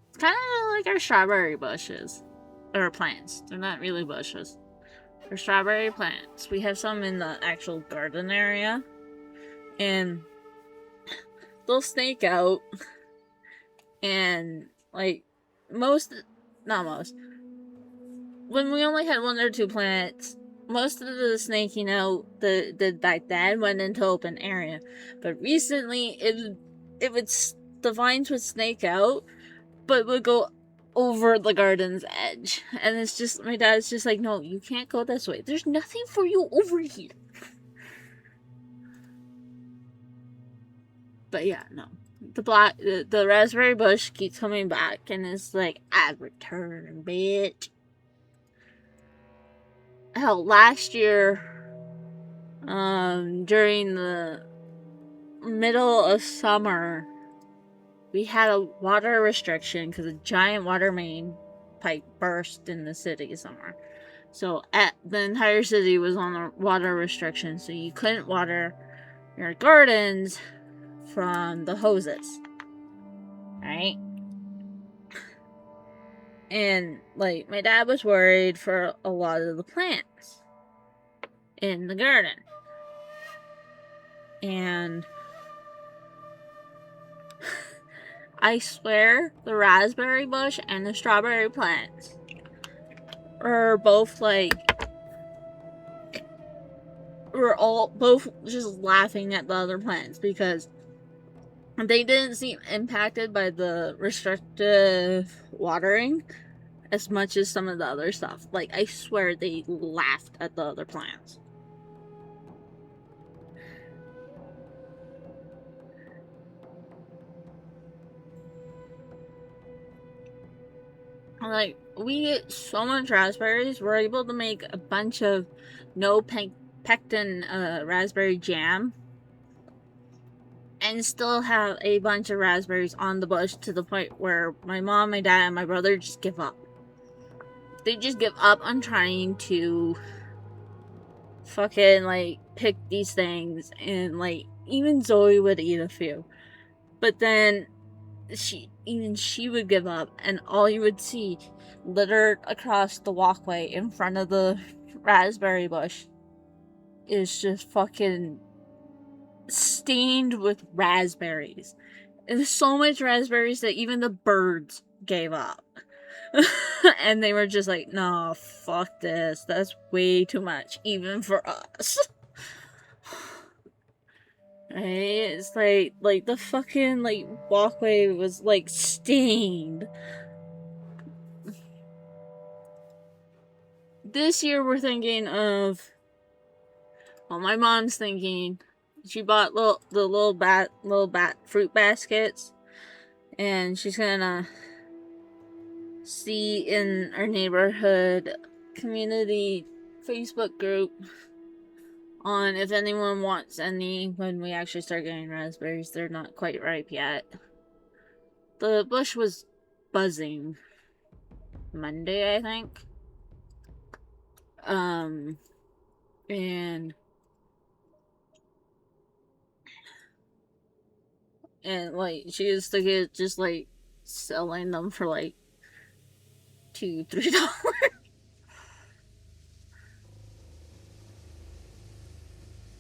It's kind of like our strawberry bushes. Or plants. They're not really bushes. They're strawberry plants. We have some in the actual garden area. And they'll snake out. And, like, not most. When we only had 1 or 2 plants, most of the snaking out the back then went into open area. But recently, the vines would snake out, but would go over the garden's edge. And it's just, my dad's just like, no, you can't go this way. There's nothing for you over here. But yeah, no. The raspberry bush keeps coming back, and it's like, I return, bitch. Hell, last year, during the middle of summer, we had a water restriction because a giant water main pipe burst in the city somewhere. So the entire city was on a water restriction, so you couldn't water your gardens from the hoses. Right? And, like, my dad was worried for a lot of the plants in the garden. And I swear the raspberry bush and the strawberry plants are both like, we're all both just laughing at the other plants because they didn't seem impacted by the restrictive watering as much as some of the other stuff. Like, I swear they laughed at the other plants. Like, we get so much raspberries, we're able to make a bunch of no pectin raspberry jam and still have a bunch of raspberries on the bush to the point where my mom, my dad, and my brother just give up. They just give up on trying to fucking, like, pick these things, and, like, even Zoe would eat a few. But then she would give up, and all you would see littered across the walkway in front of the raspberry bush is just fucking stained with raspberries. And there's so much raspberries that even the birds gave up. And they were just like, no, fuck this. That's way too much, even for us. Right? It's like the fucking, like, walkway was, like, stained. this year we're thinking of, well, my mom's thinking, she bought the little bat fruit baskets, and she's gonna see in our neighborhood community Facebook group on if anyone wants any when we actually start getting raspberries. They're not quite ripe yet. The bush was buzzing Monday, I think. And like she used to get just like selling them for like $2-3.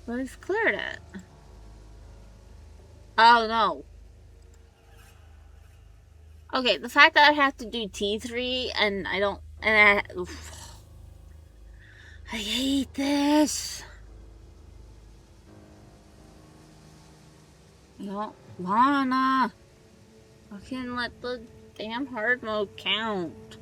But we've cleared it. Oh no. Okay, the fact that I have to do T3 and I don't, and I hate this. I don't wanna. I can let the damn hard mode count.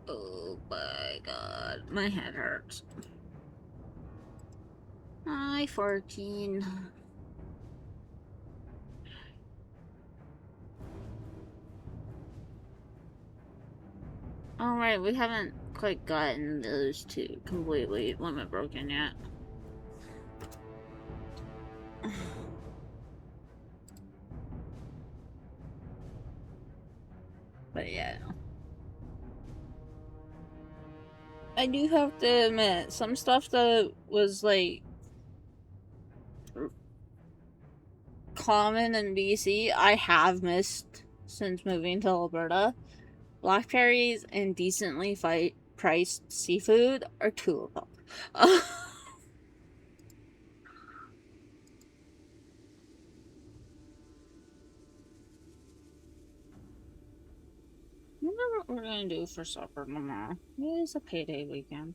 Oh my god, my head hurts. Hi, 14. Alright, we haven't quite gotten those two completely limit broken yet. But yeah. I do have to admit, some stuff that was like common in BC, I have missed since moving to Alberta. Blackberries and decently priced seafood are two of them. I wonder what we're gonna do for supper tomorrow. It is a payday weekend.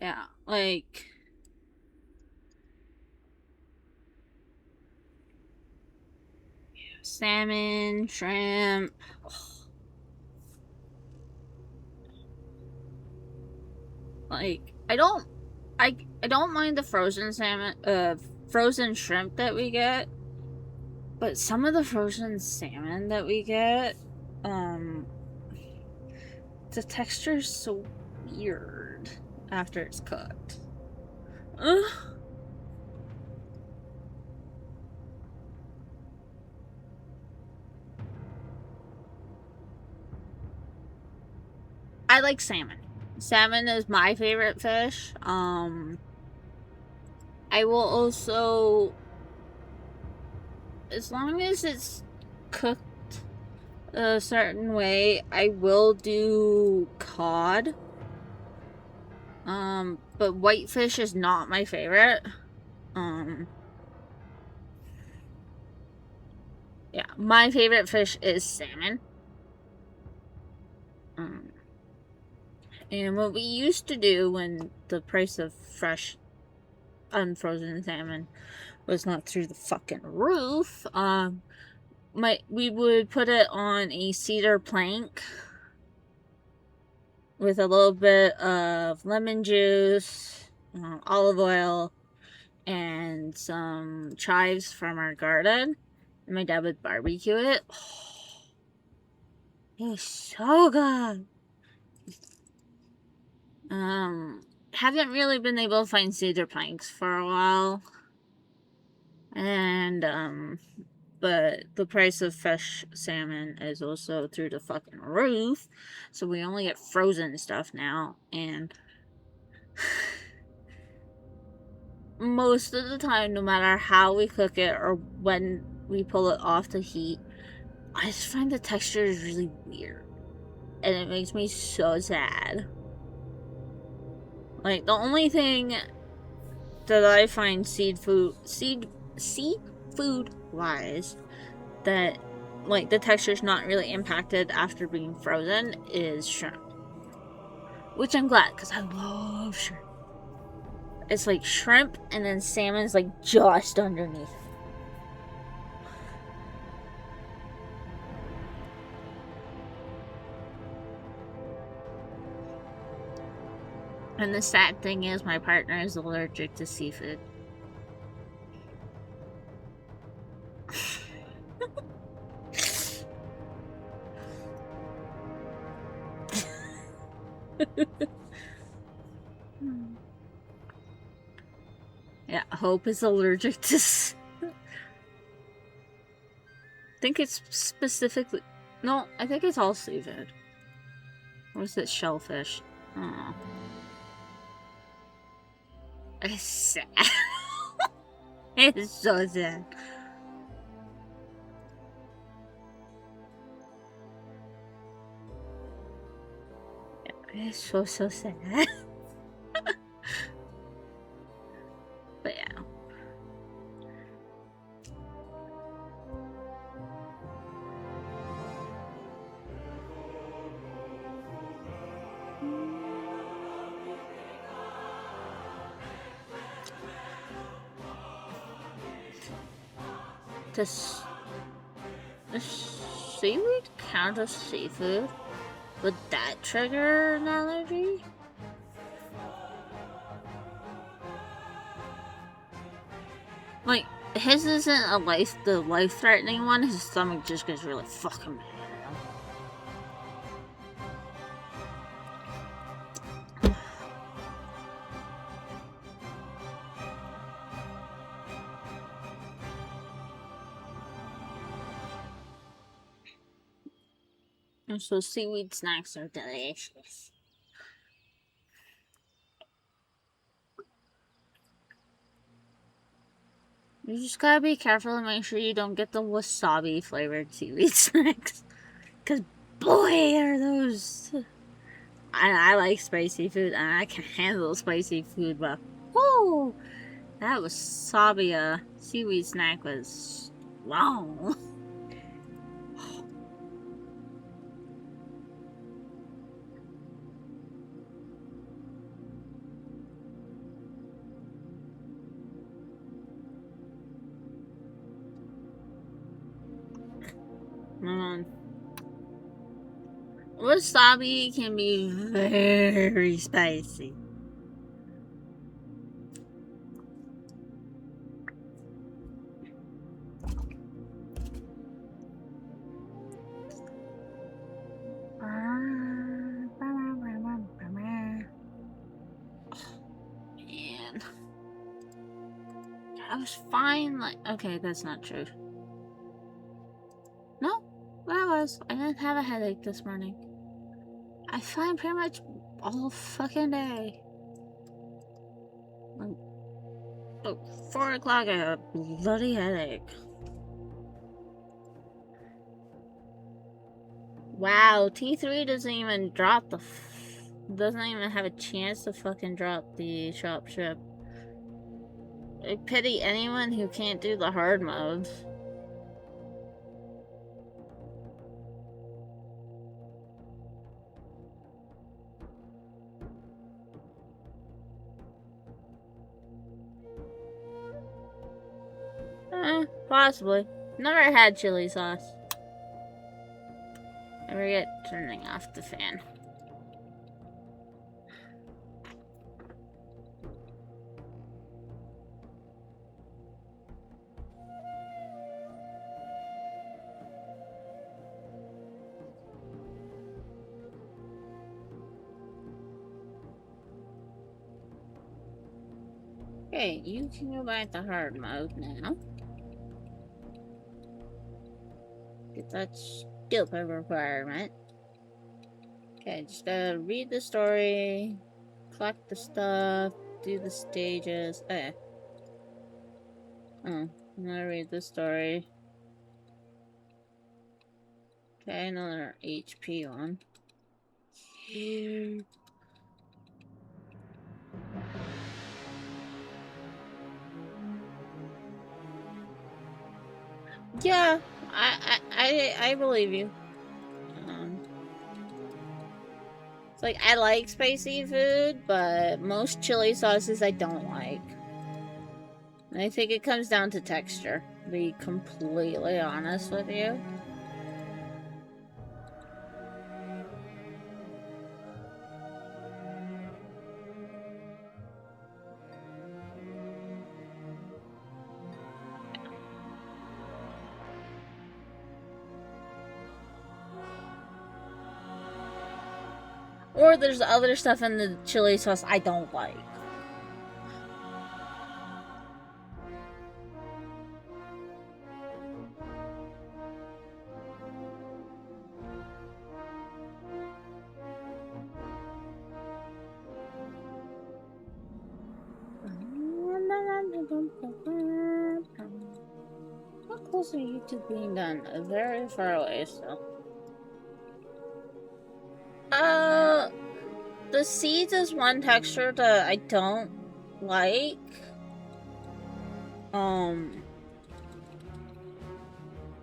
Yeah, like salmon, shrimp. Like I don't mind the frozen salmon, frozen shrimp that we get, but some of the frozen salmon that we get, the texture is so weird after it's cooked. Ugh. I like salmon. Salmon is my favorite fish. I will also, as long as it's cooked a certain way, I will do cod. But whitefish is not my favorite. Yeah, my favorite fish is salmon. And what we used to do when the price of fresh, unfrozen salmon was not through the fucking roof, we would put it on a cedar plank with a little bit of lemon juice, olive oil, and some chives from our garden. And my dad would barbecue it. Oh, it was so good. Haven't really been able to find cedar planks for a while. And, but the price of fresh salmon is also through the fucking roof. So we only get frozen stuff now. And most of the time, no matter how we cook it or when we pull it off the heat, I just find the texture is really weird. And it makes me so sad. Like, the only thing that I find seafood wise that, like, the texture's not really impacted after being frozen is shrimp. Which I'm glad, because I love shrimp. It's like shrimp and then salmon's like just underneath. And the sad thing is my partner is allergic to seafood. Yeah, Hope is allergic to I think it's specifically... No, I think it's all seafood. Or is it shellfish? I don't know. It's sad. It's so sad. It's so sad. But yeah. Does seaweed count as seafood? Would that trigger an allergy? Like, his isn't the life-threatening one. His stomach just gets really fucking bad. And so seaweed snacks are delicious. You just gotta be careful and make sure you don't get the wasabi flavored seaweed snacks. Cause boy are those... I like spicy food and I can handle spicy food, but whoo! That wasabi seaweed snack was long. Wasabi can be very spicy. Man. I was fine, like, okay, that's not true. No, I didn't have a headache this morning. I fine pretty much all fucking day. Like, 4 o'clock, I had a bloody headache. Wow, T3 doesn't even drop doesn't even have a chance to fucking drop the shop ship. I pity anyone who can't do the hard modes. Possibly. Never had chili sauce. I forget turning off the fan. Okay, you can go back to hard mode now. Get that stupid requirement. Okay, just gotta read the story, collect the stuff, do the stages. Oh, I'm gonna read the story. Okay, another HP one. Yeah, I believe you. It's like, I like spicy food, but most chili sauces I don't like. And I think it comes down to texture, to be completely honest with you. Or there's other stuff in the chili sauce I don't like. How close are you to being done? Very far away still. The seeds is one texture that I don't like.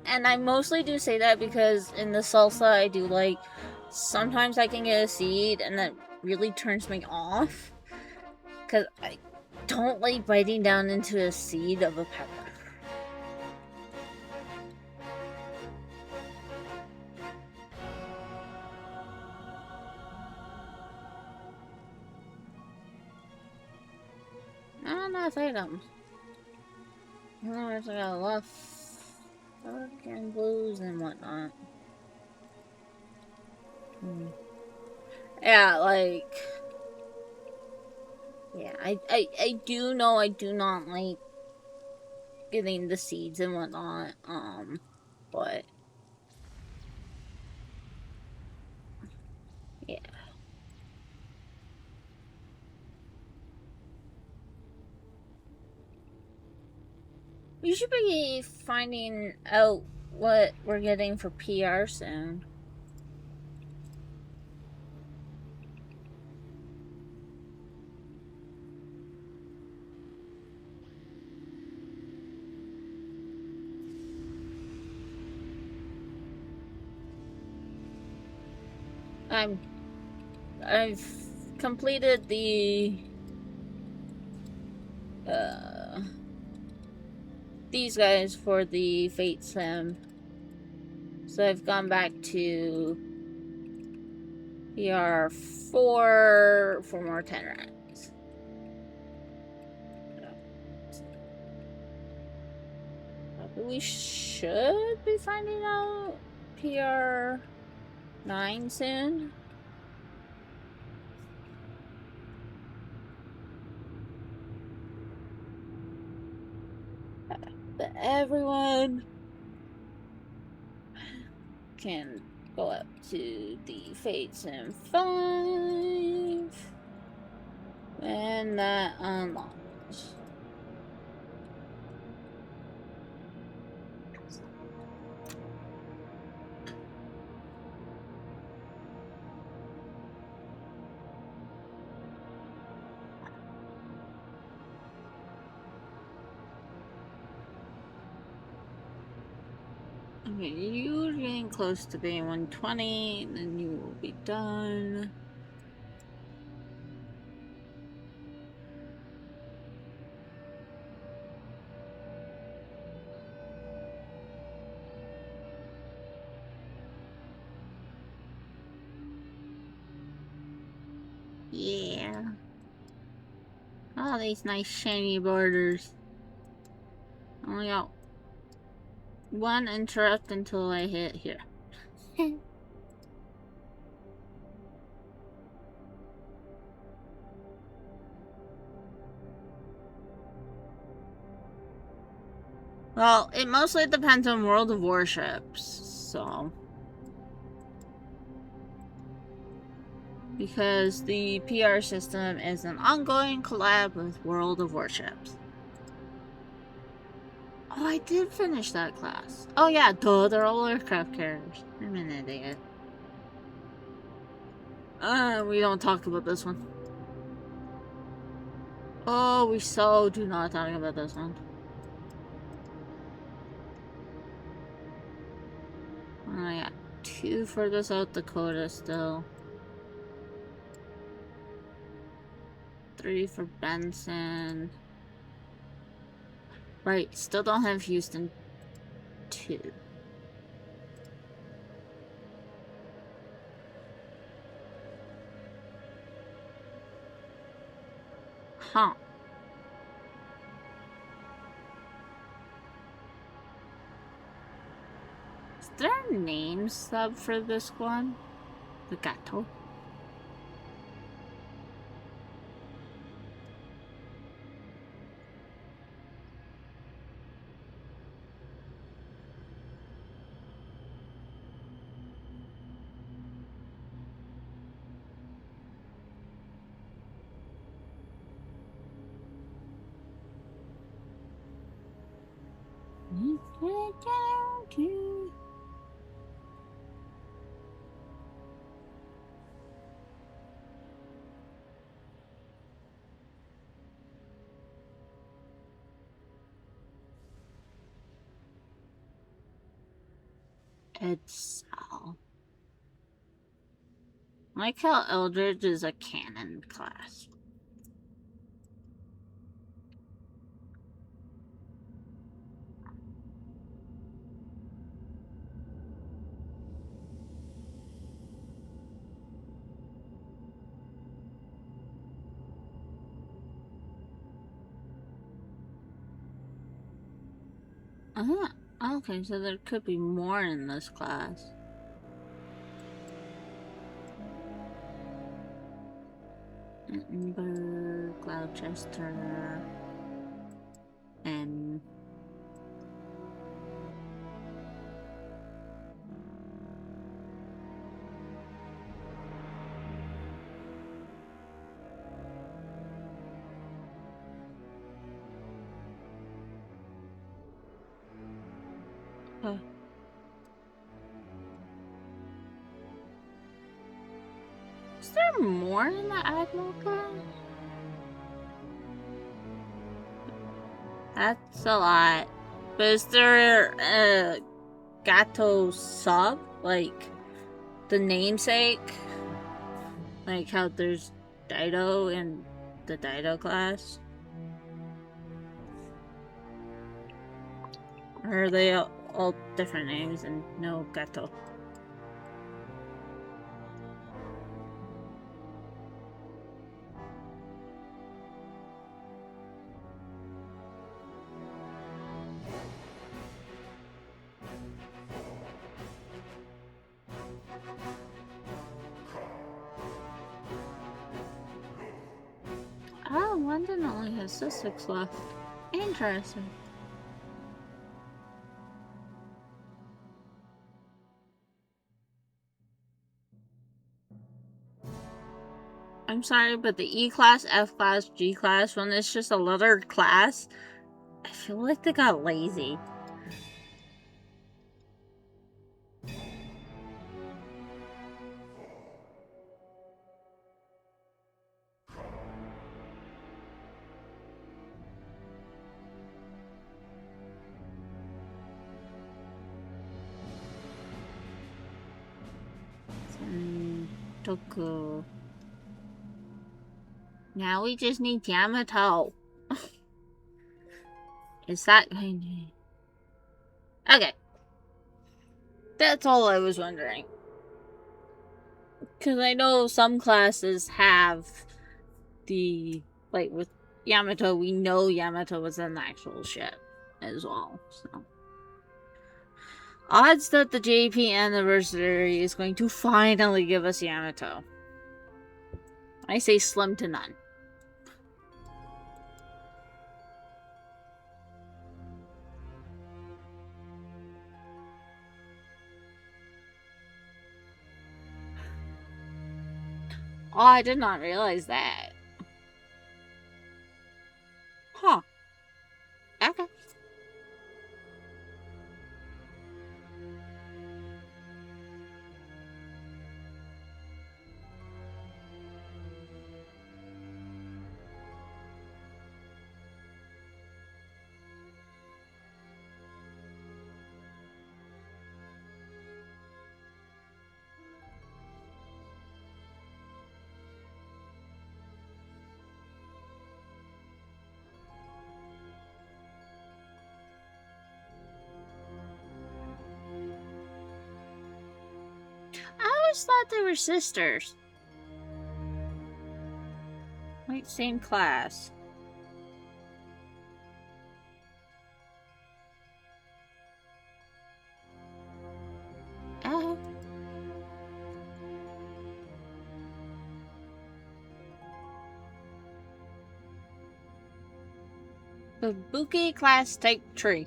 And I mostly do say that because in the salsa I do like, sometimes I can get a seed and that really turns me off. Because I don't like biting down into a seed of a pepper. Not enough items. I don't know if I got enough fucking blues and whatnot. Yeah, like... Yeah, I do know I do not like getting the seeds and whatnot, but... Yeah. We should be finding out what we're getting for PR soon. I've completed the these guys for the Fate Sim. So I've gone back to PR4 for more 10 ranks. We should be finding out PR9 soon. But everyone can go up to the Fate Sim 5 when that unlocks. Okay, you're getting close to being 120, and then you will be done. Yeah. Oh, these nice shiny borders. Only got one interrupt until I hit here. Well, it mostly depends on World of Warships, so... Because the PR system is an ongoing collab with World of Warships. Oh, I did finish that class. Oh yeah, duh, they're all aircraft carriers. I'm an idiot. We don't talk about this one. Oh, we so do not talk about this one. I got 2 for the South Dakota still. 3 for Benson. Right, still don't have Houston 2. Huh. Is there a name sub for this one? The Gato? It's Sal. I like how Eldridge is a cannon class. Okay, so there could be more in this class. Edinburgh, Gloucester, and is there more in the Admiral class? That's a lot. But is there a Gato sub? Like, the namesake? Like how there's Dido in the Dido class? Or are they all different names and no Gato? Oh, London only has Sussex left. Interesting. I'm sorry, but the E class, F class, G class, when it's just a lettered class, I feel like they got lazy. Toku. Now we just need Yamato. Is that going to... Okay. That's all I was wondering. Because I know some classes have the... Like, with Yamato, we know Yamato was an actual ship as well, so... Odds that the JP anniversary is going to finally give us Yamato. I say slim to none. Oh, I did not realize that. Huh. Okay. always thought they were sisters. Like, same class. Oh. The Buki class type tree.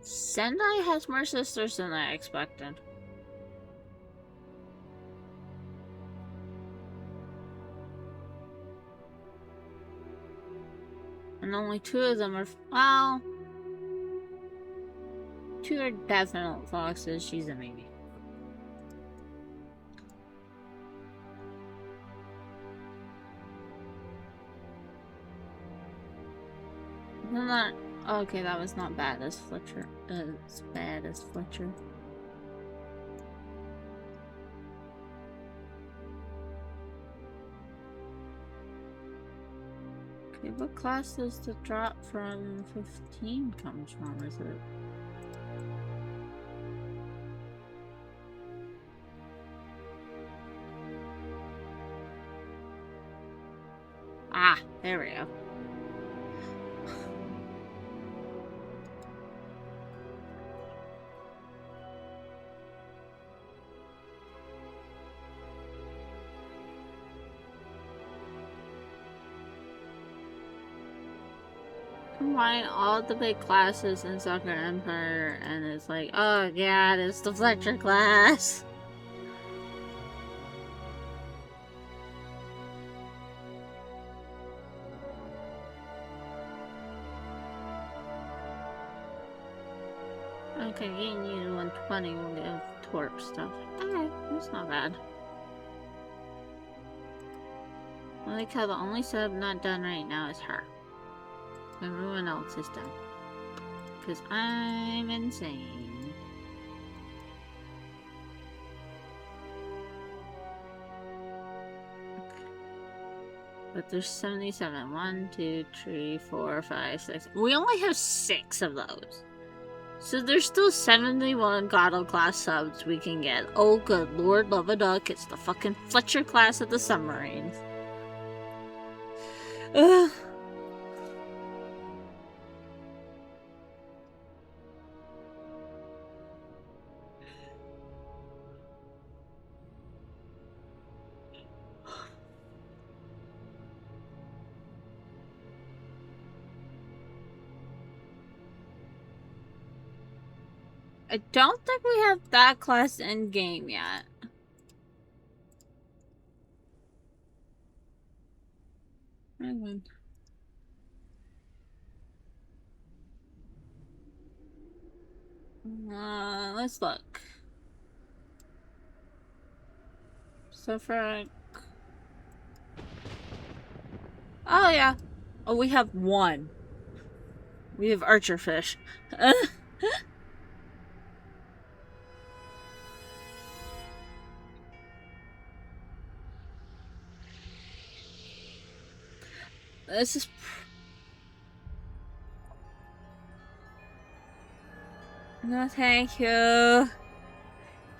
Sendai has more sisters than I expected. And only 2 of them are, well, 2 are definite foxes, she's a maybe. Not, okay, that was not bad as Fletcher. As bad as Fletcher. Okay, what class does the drop from 15 comes from? Is it? Ah, there we go. Combine all the big classes in Soccer Empire, and it's like, oh god, it's the Fletcher class. Okay, getting you to 120 will give Torp stuff. Okay, that's not bad. I like how the only sub not done right now is her. Everyone else is done. Because I'm insane. But there's 77. 1, 2, 3, 4, 5, 6. We only have 6 of those. So there's still 71 God class subs we can get. Oh good lord, love a duck. It's the fucking Fletcher class of the submarines. Ugh. I don't think we have that class in game yet. Let's look. So for... Oh yeah. Oh, we have 1. We have archerfish. This is... No, thank you.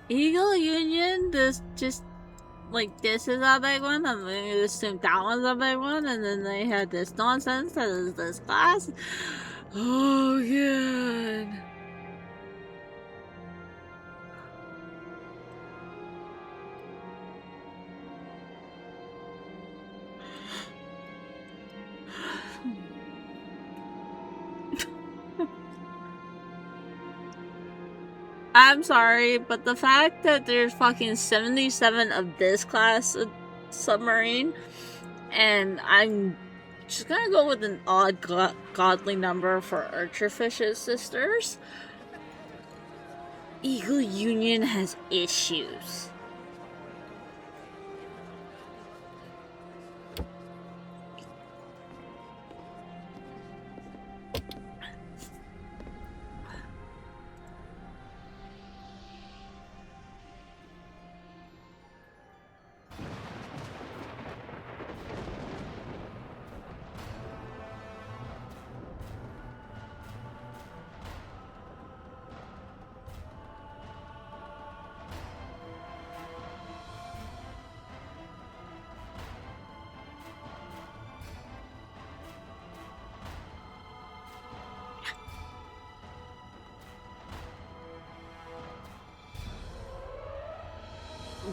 Eagle Union, this just... Like, this is a big one, and then you assume that one's a big one, and then they had this nonsense that is this class. Oh, God. I'm sorry, but the fact that there's fucking 77 of this class of submarine, and I'm just gonna go with an odd godly number for Archerfish's sisters. Eagle Union has issues.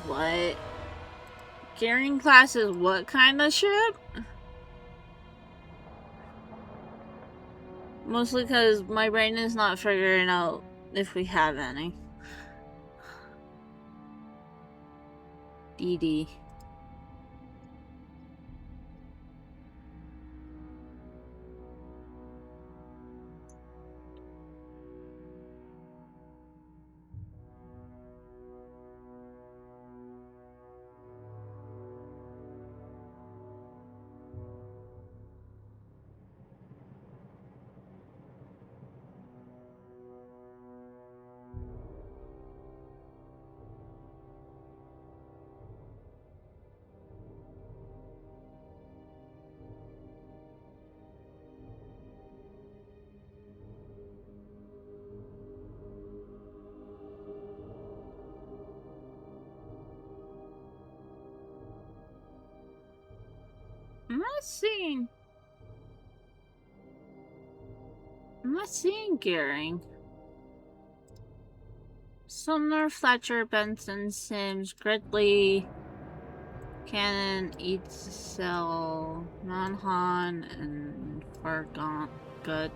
What? Gearing class is what kind of ship? Mostly because my brain is not figuring out if we have any. DD. I'm not seeing gearing. Sumner, Fletcher, Benson, Sims, Gridley, Cannon, Eatsell, Manhan, and Fargut.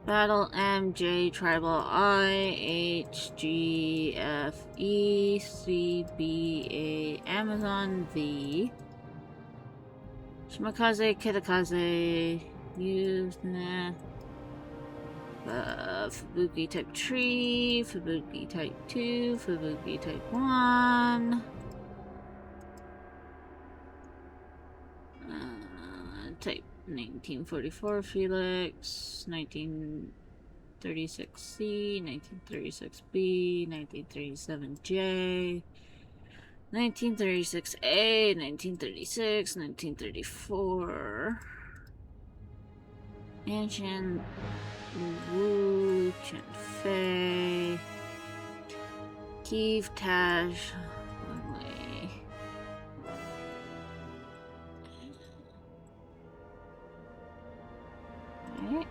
Battle M, J, Tribal I, H, G, F, E, C, B, A, Amazon, V. Shimakaze, Kitakaze, Use, nah. Fubuki type tree, Fubuki type 2, Fubuki type 1. Type 1944 Felix, 1936C, 1936B, 1937J, 1936A, 1936, 1934. Ancient Wu, Chen Fei, Kiev, Tash, Longley. Alright.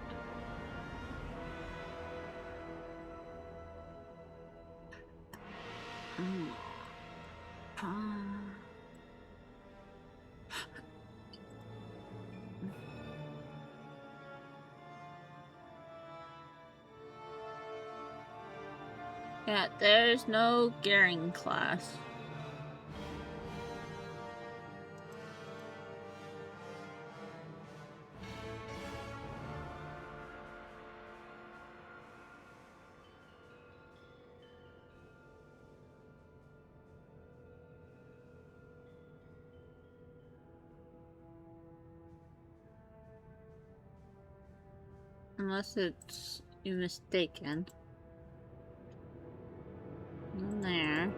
Yeah, there's no gearing class. Unless it's you're mistaken. In there.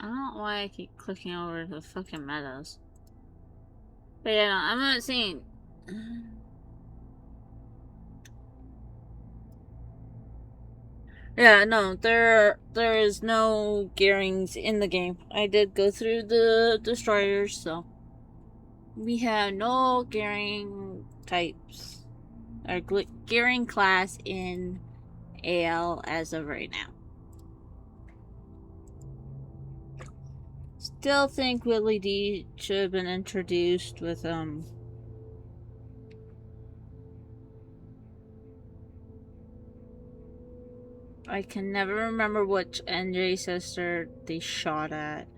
I don't know why I keep clicking over the fucking meadows. But yeah, no, I'm not seeing. Yeah, no, there is no gearings in the game. I did go through the destroyers, so we have no gearing types or gearing class in AL as of right now. Still think Willie D should have been introduced with I can never remember which NJ sister they shot at.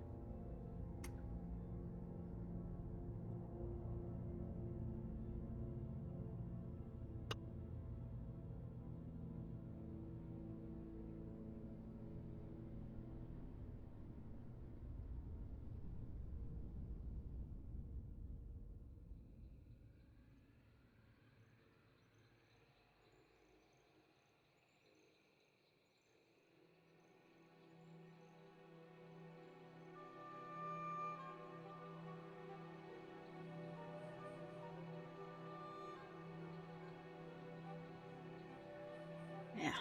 Yeah.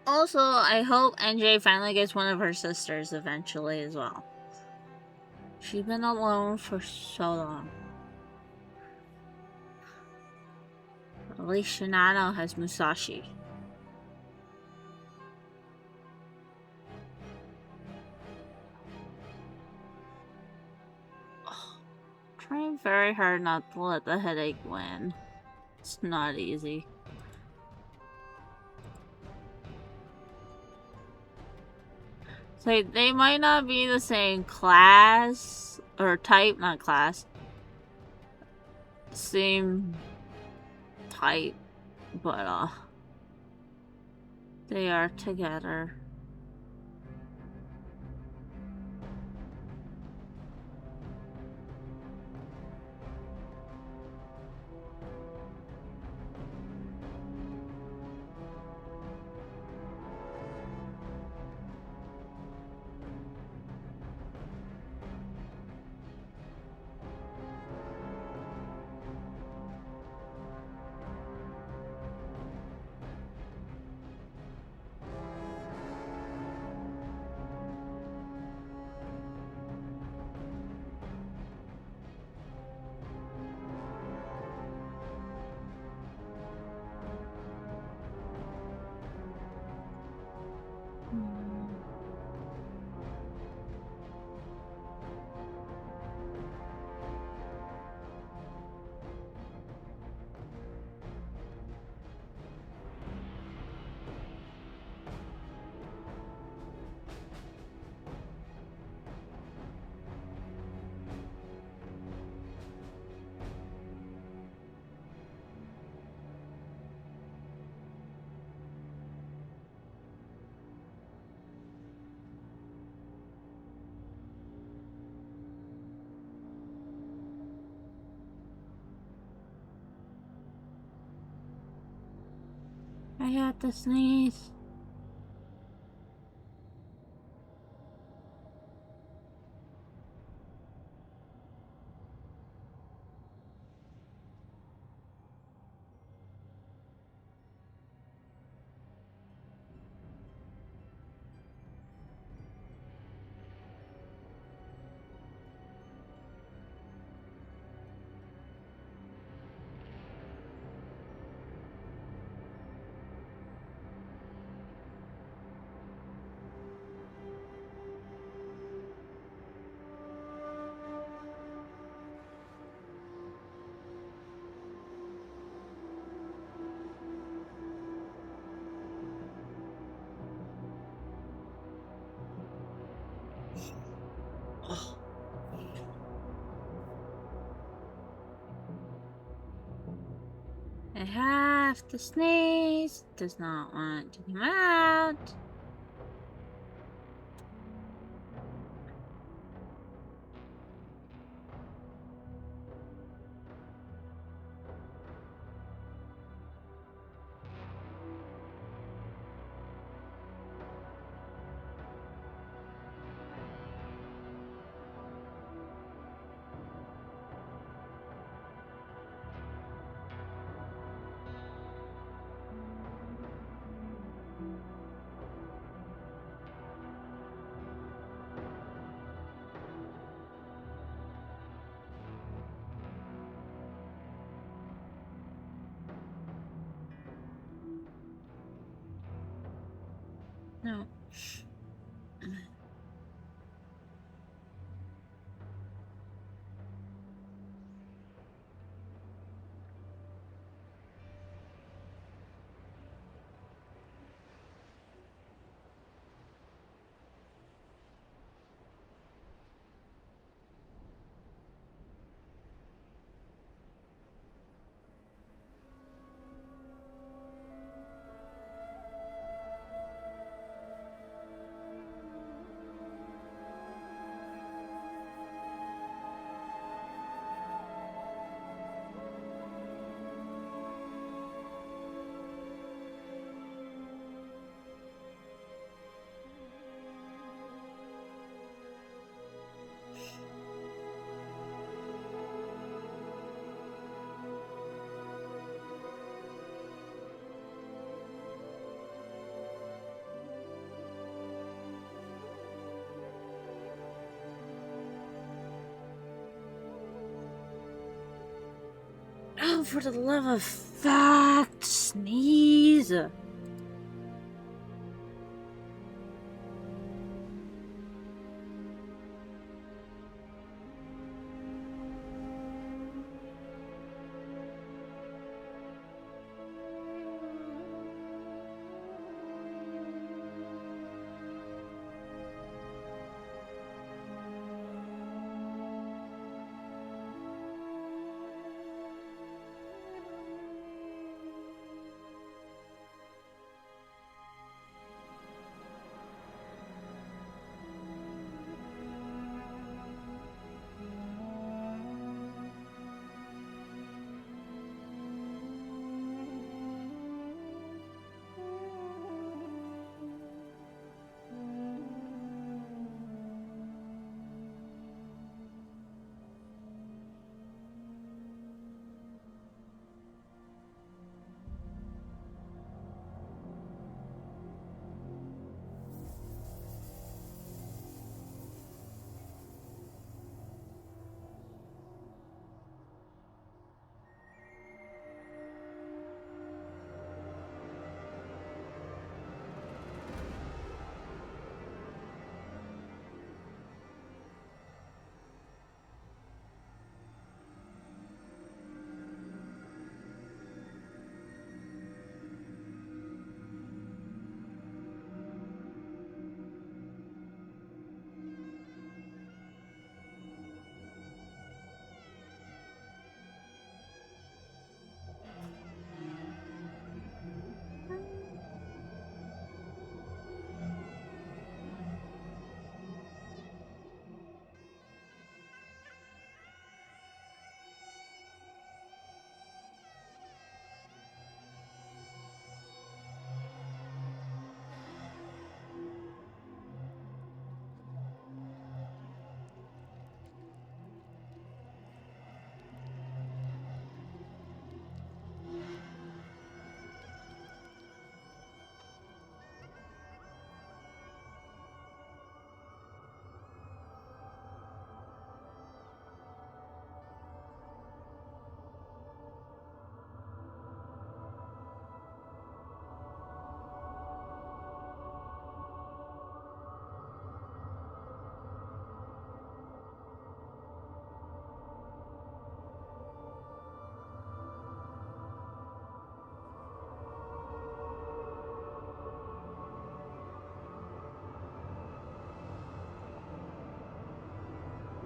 Also, I hope NJ finally gets one of her sisters eventually as well. She's been alone for so long. At least Shinano has Musashi. Trying very hard not to let the headache win. It's not easy. So they might not be the same class or type, not class. Same type, but they are together. I had to sneeze. I have to sneeze. Does not want to come out. No. Oh, for the love of fuck, sneeze.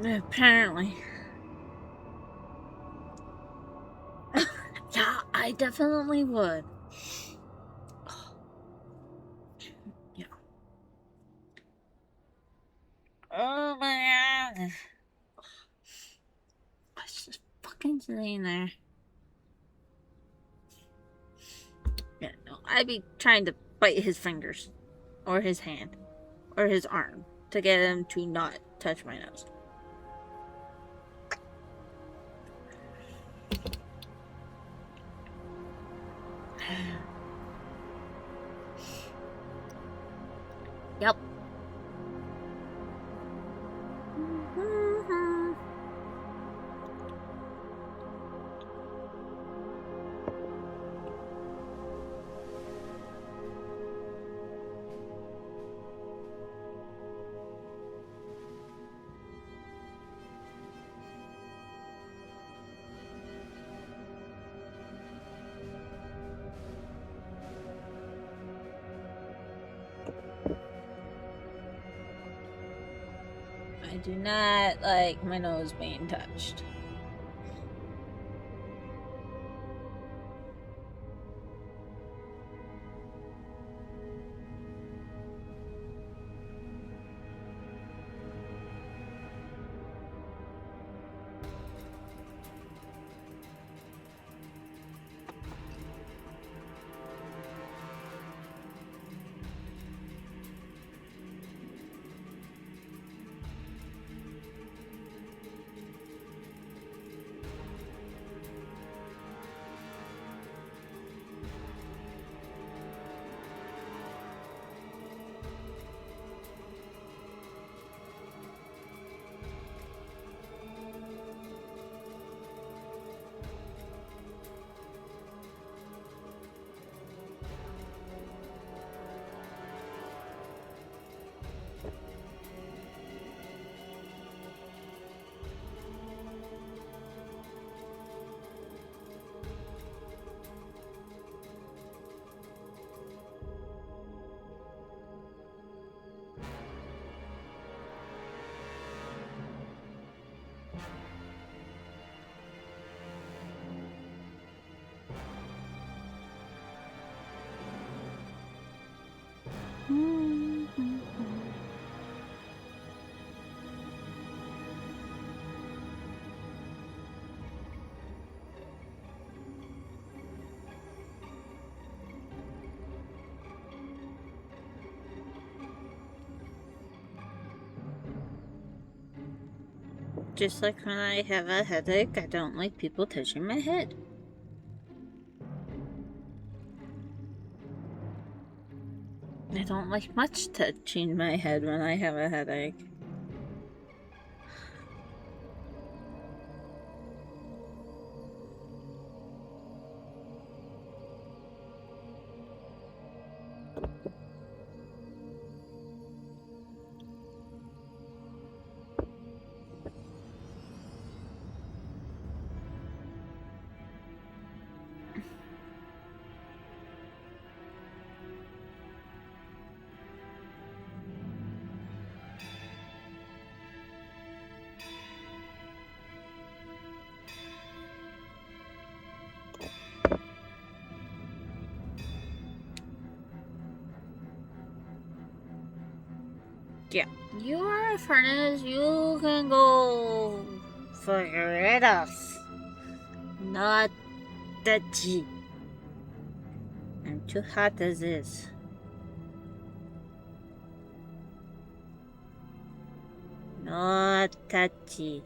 Apparently. Yeah, I definitely would. Yeah. Oh my god. What's just fucking sitting there? Yeah, no, I'd be trying to bite his fingers, or his hand, or his arm to get him to not touch my nose. Yep. I do not like my nose being touched. Just like when I have a headache, I don't like people touching my head. I don't like much touching my head when I have a headache. Yeah, you are a furnace. You can go figure it out. Not touchy. I'm too hot as is. Not touchy.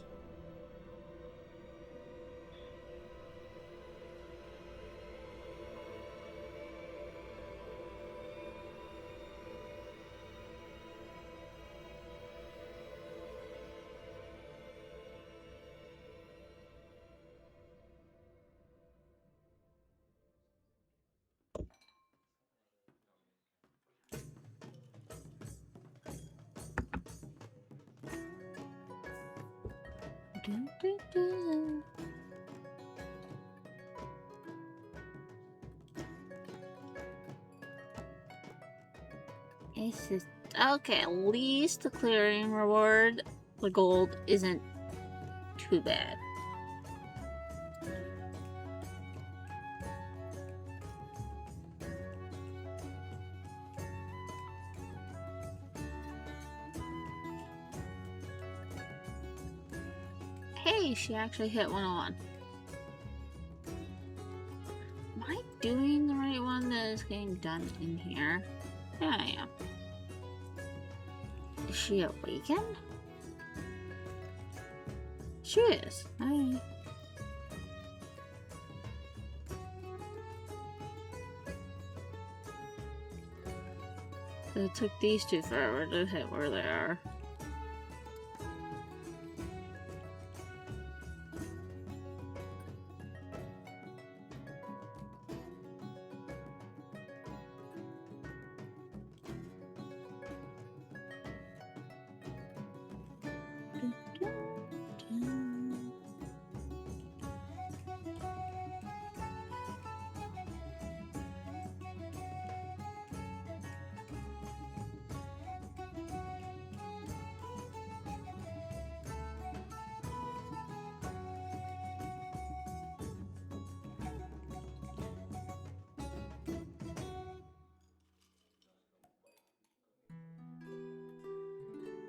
Dun, dun, dun. It's just, okay, at least the clearing reward, the gold, isn't too bad. Hey, she actually hit 101. Am I doing the right one that is getting done in here? Yeah, I am. Is she awakened? She is. Hi. It took these two forever to hit where they are.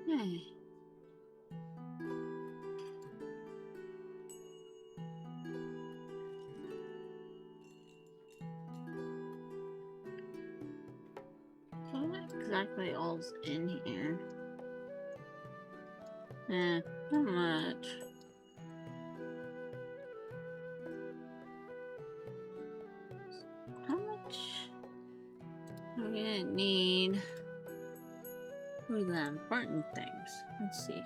Hey. What exactly all's in here? Not much. How much are we gonna need for the important things? Let's see.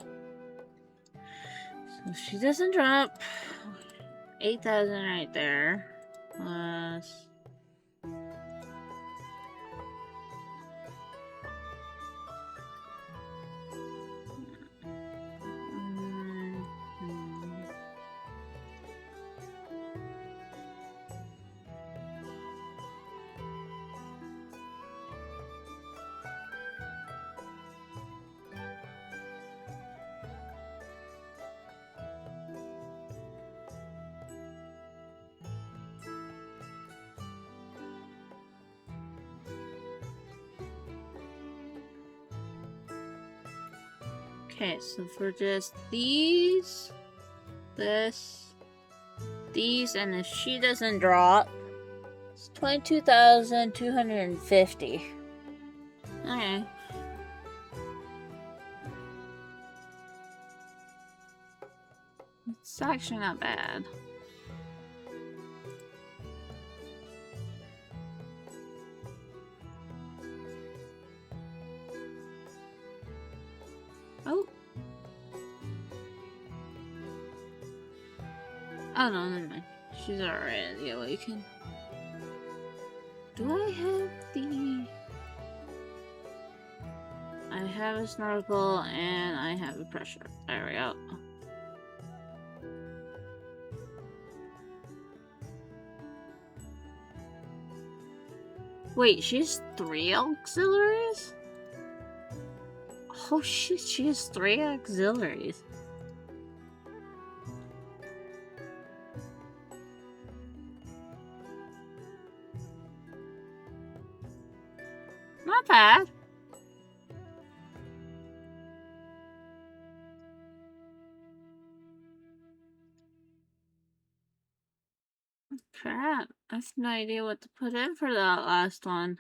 So she doesn't drop 8,000 right there. Plus. Okay, so for just these, these, and if she doesn't drop, it's 22,250. Okay. It's actually not bad. Oh. Oh no, never mind. She's already awakened. Do I have the... I have a snorkel and I have a pressure. There we go. Wait, she has 3 auxiliaries? Oh shit, she has 3 auxiliaries. Not bad. Crap, I have no idea what to put in for that last one.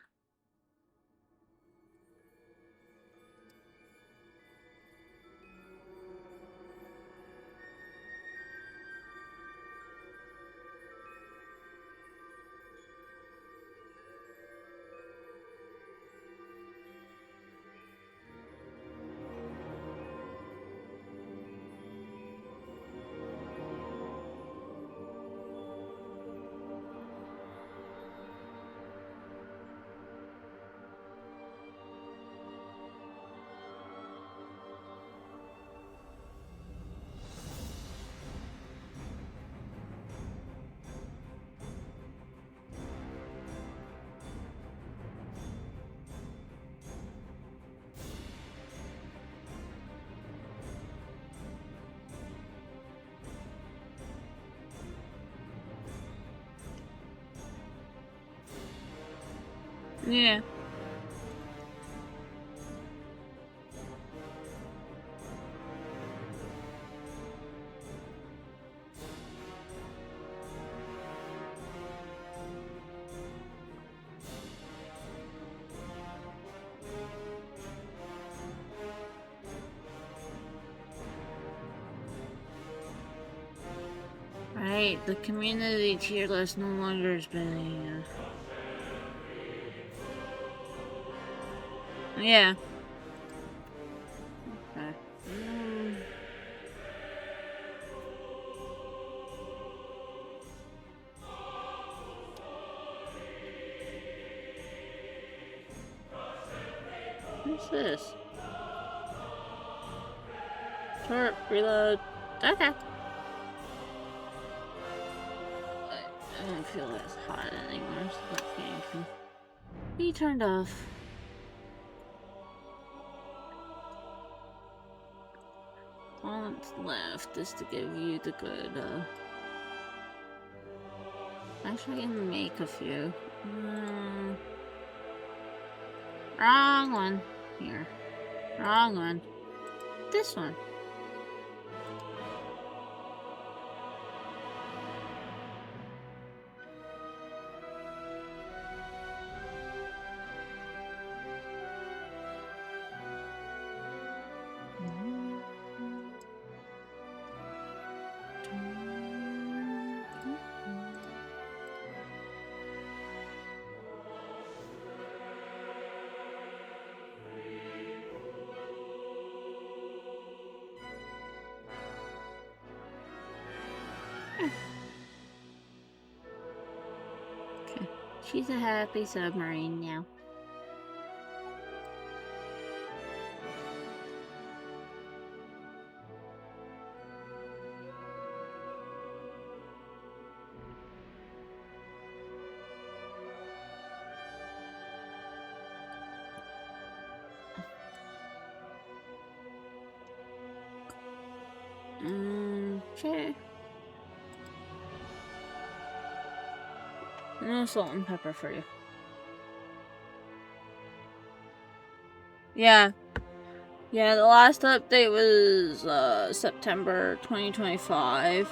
Yeah. Right, the community tier list no longer is being... Yeah. Okay. What's this? Turret, reload. Okay. I don't feel as hot anymore, so that game can be turned off. All that's left is to give you the good, actually, I can make a few. Wrong one. Here. Wrong one. This one. Okay. She's a happy submarine now. Okay. No salt and pepper for you. Yeah. Yeah, the last update was September 2025.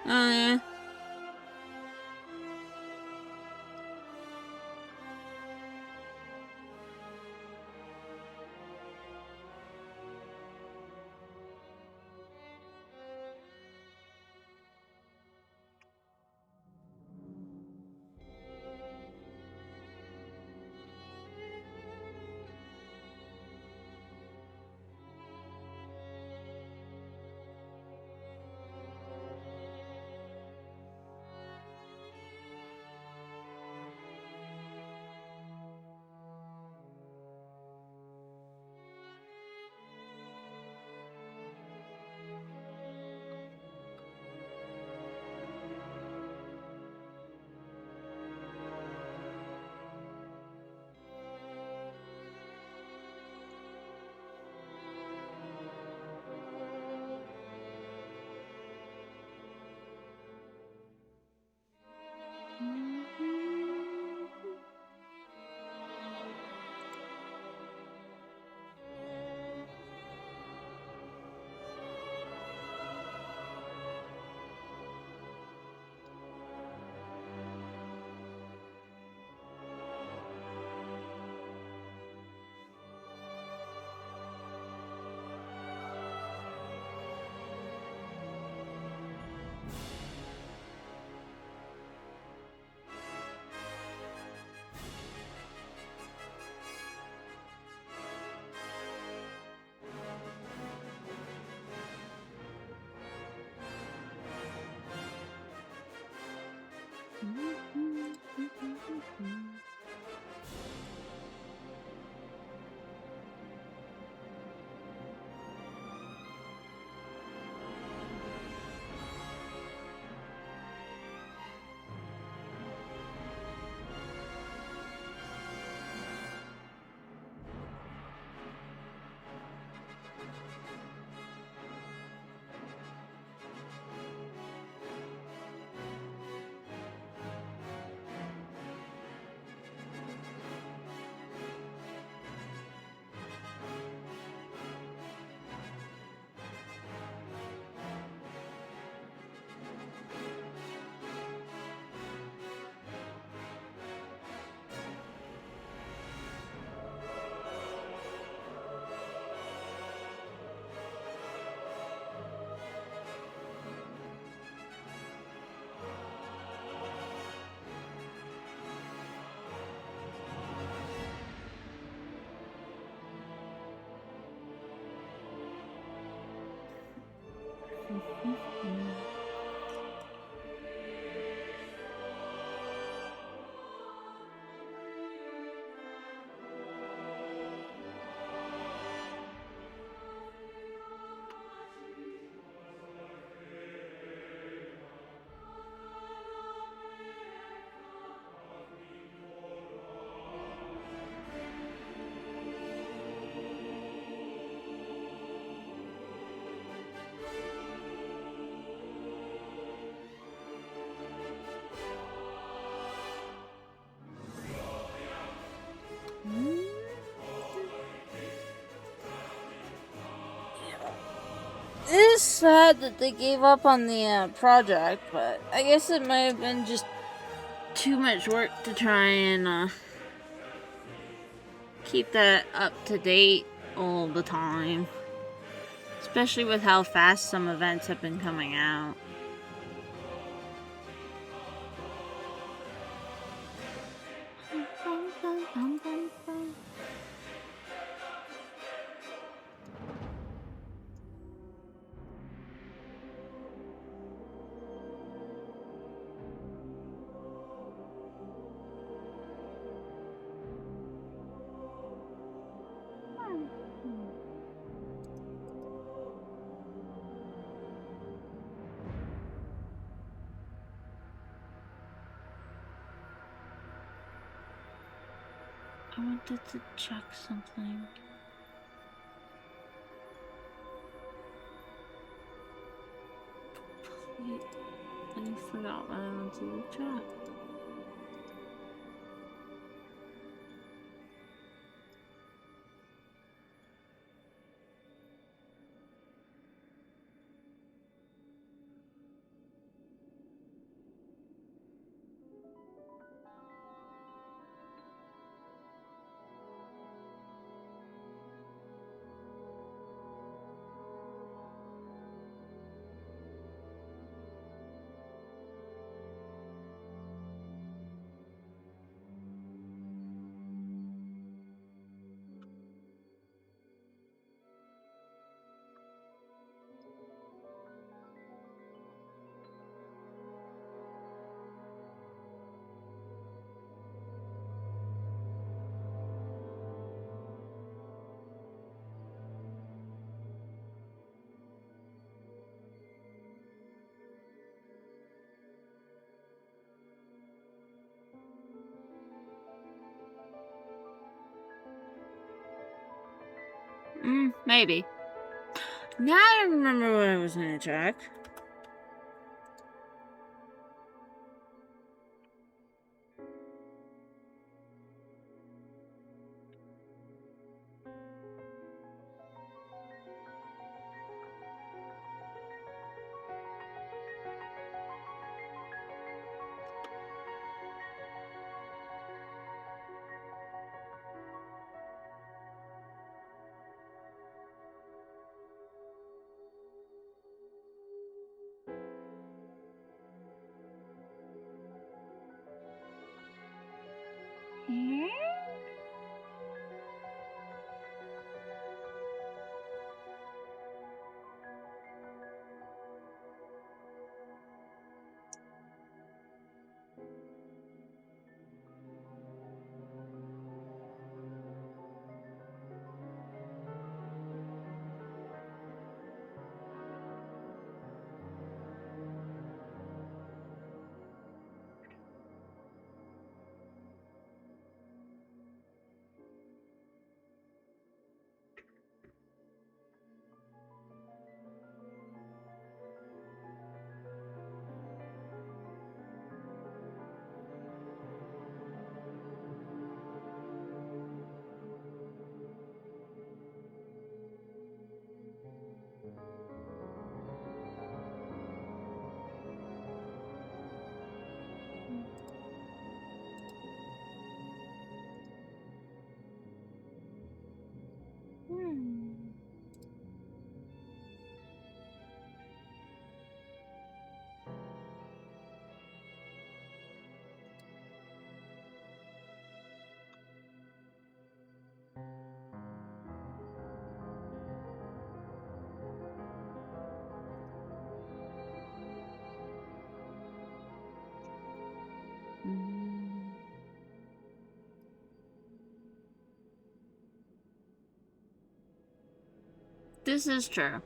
Oh, yeah. It is sad that they gave up on the project, but I guess it might have been just too much work to try and keep that up to date all the time. Especially with how fast some events have been coming out. I wanted to check something. I forgot what I wanted to check. Maybe. Now I remember what I was gonna check. This is true.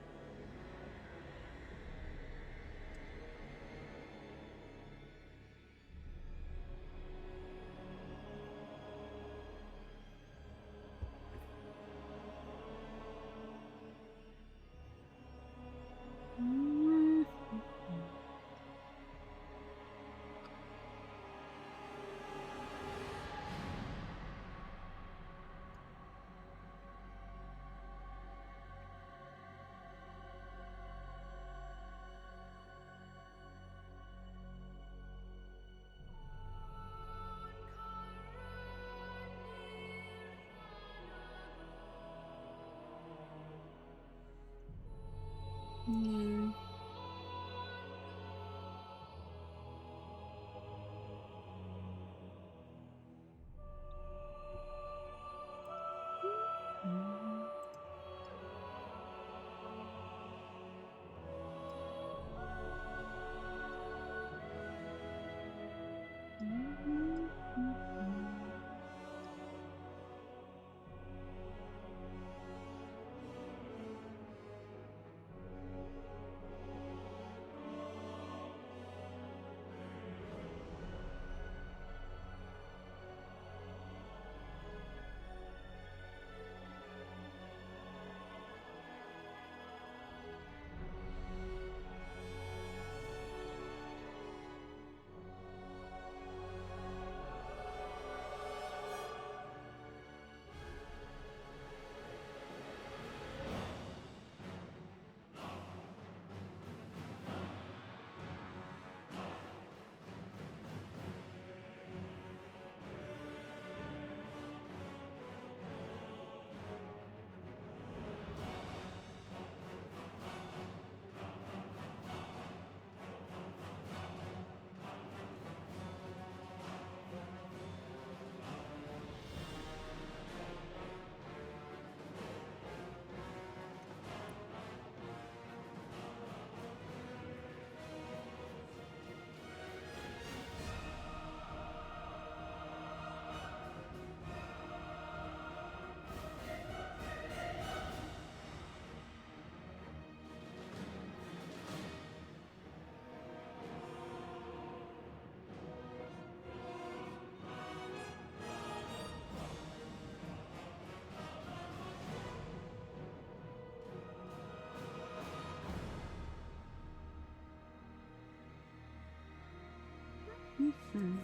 Hmm.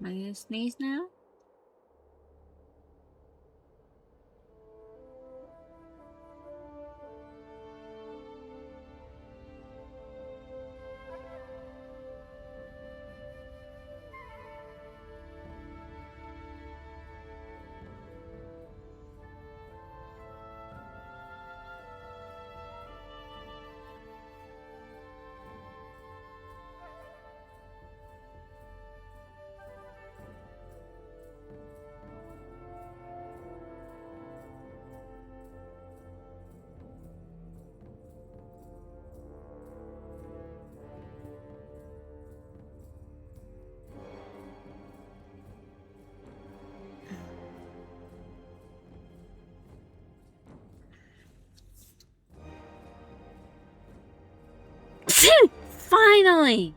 Am I gonna sneeze now? Finally!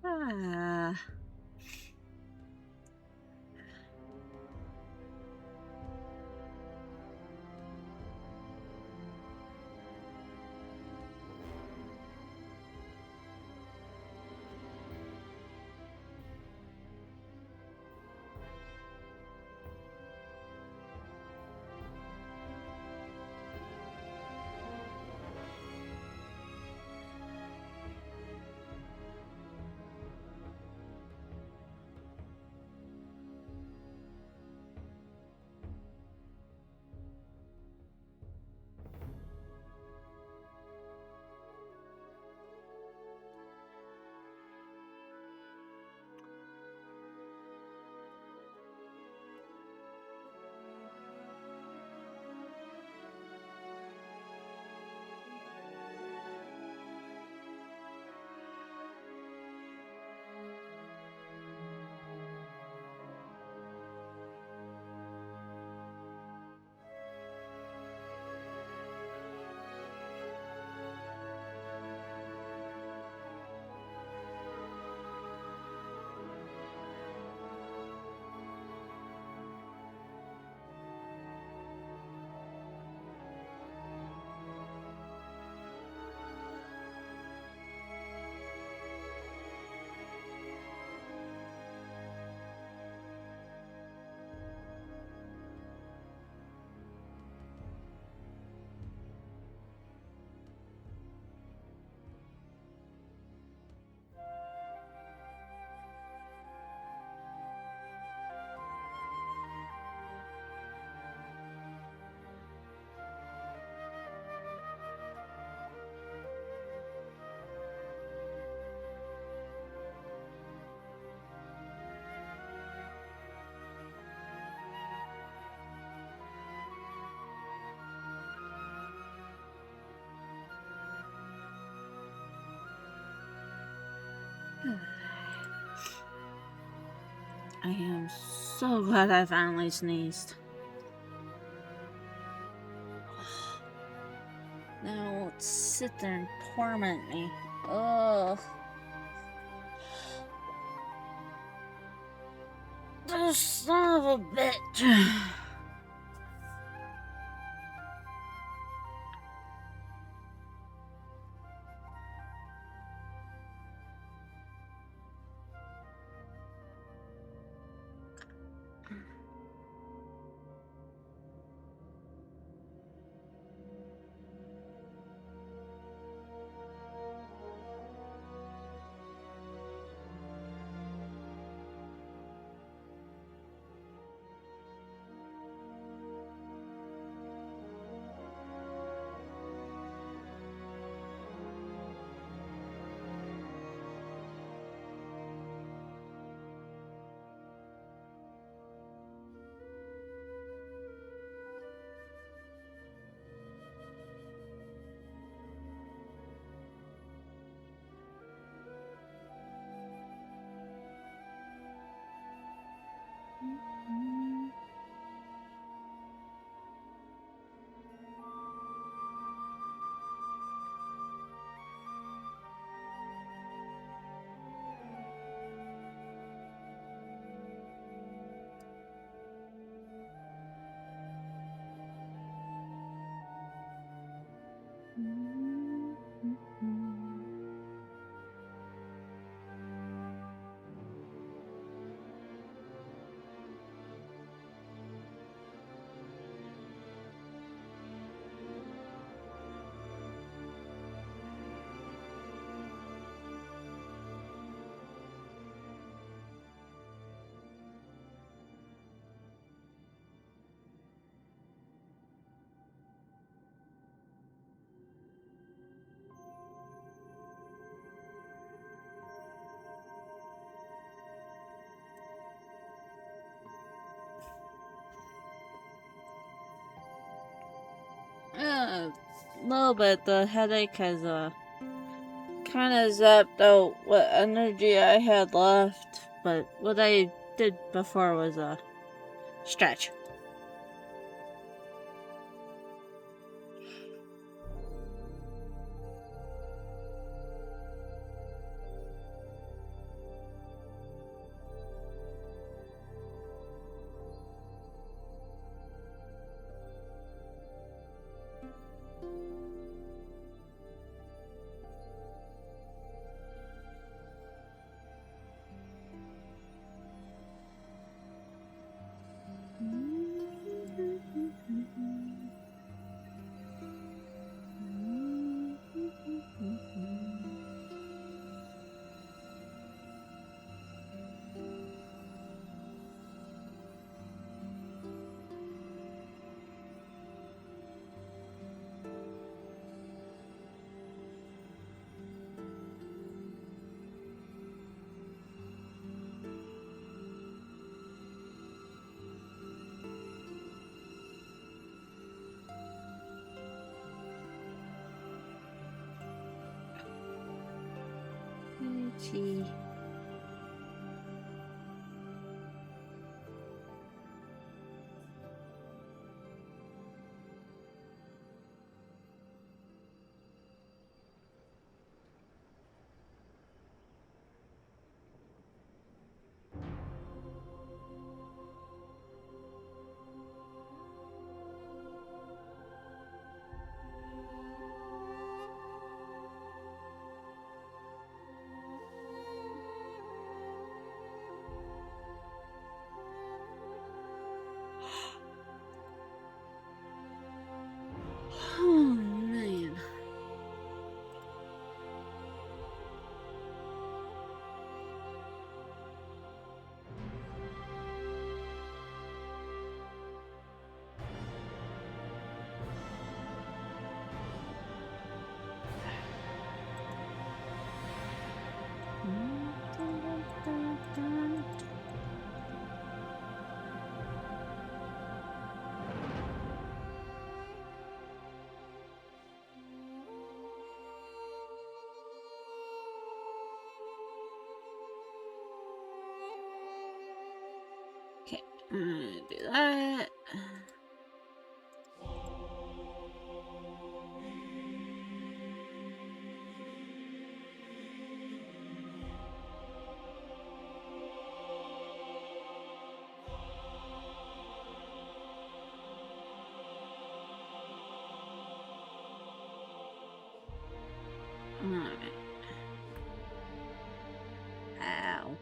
Ah. I am so glad I finally sneezed. Now it won't sit there and torment me. Ugh. The son of a bitch. A little bit. The headache has kind of zapped out what energy I had left, but what I did before was stretch. Gee. Do that. Alright. Ow.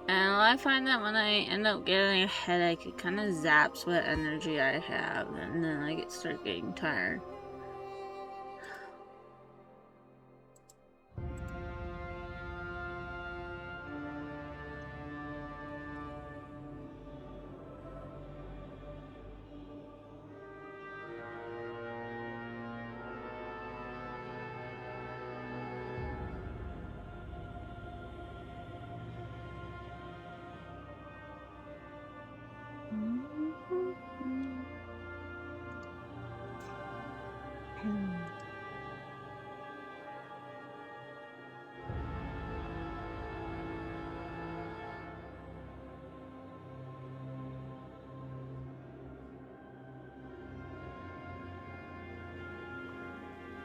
And I find that when I end up getting a headache, it kind of zaps what energy I have, and then I start getting tired.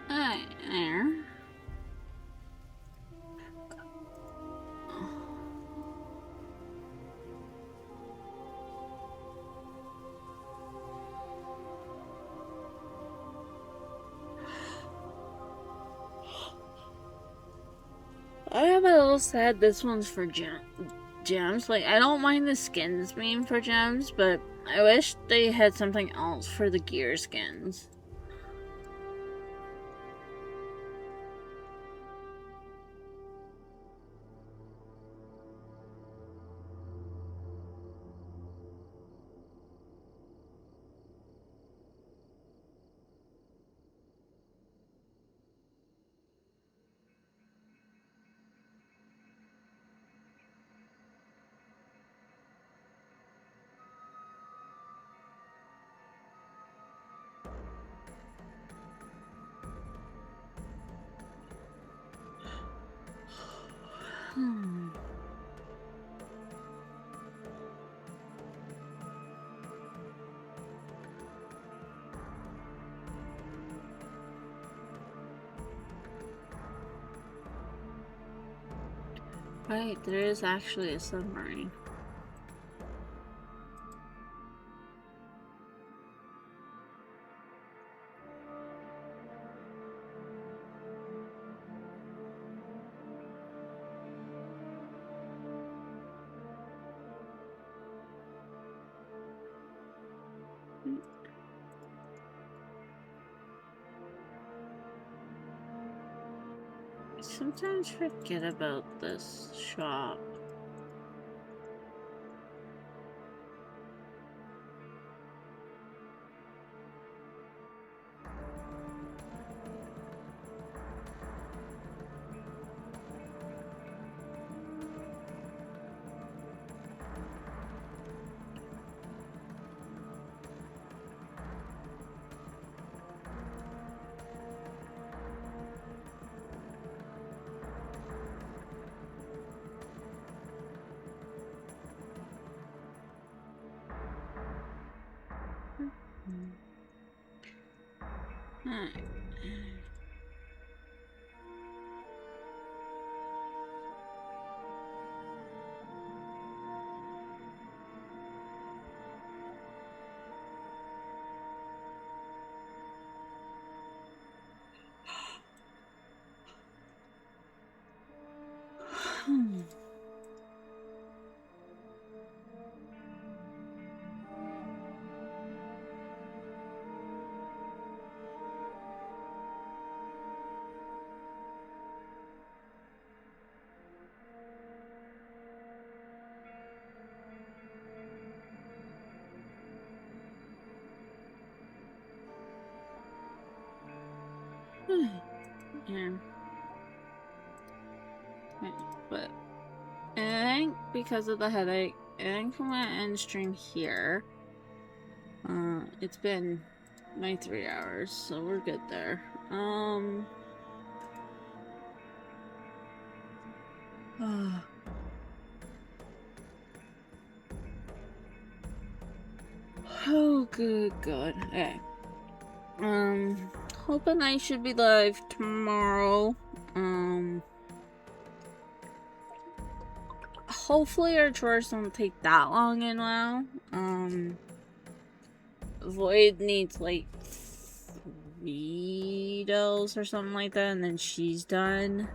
Alright, there. I am a little sad this one's for gems. Like, I don't mind the skins being for gems, but I wish they had something else for the gear skins. Right, there is actually a submarine. I sometimes forget about this shop. Yeah. But I think because of the headache and come on end stream here. It's been my 3 hours, so we're good there. Oh, good. Okay. Hoping I should be live tomorrow. Hopefully our chores don't take that long in WoW. Void needs like 3 dells or something like that, and then she's done.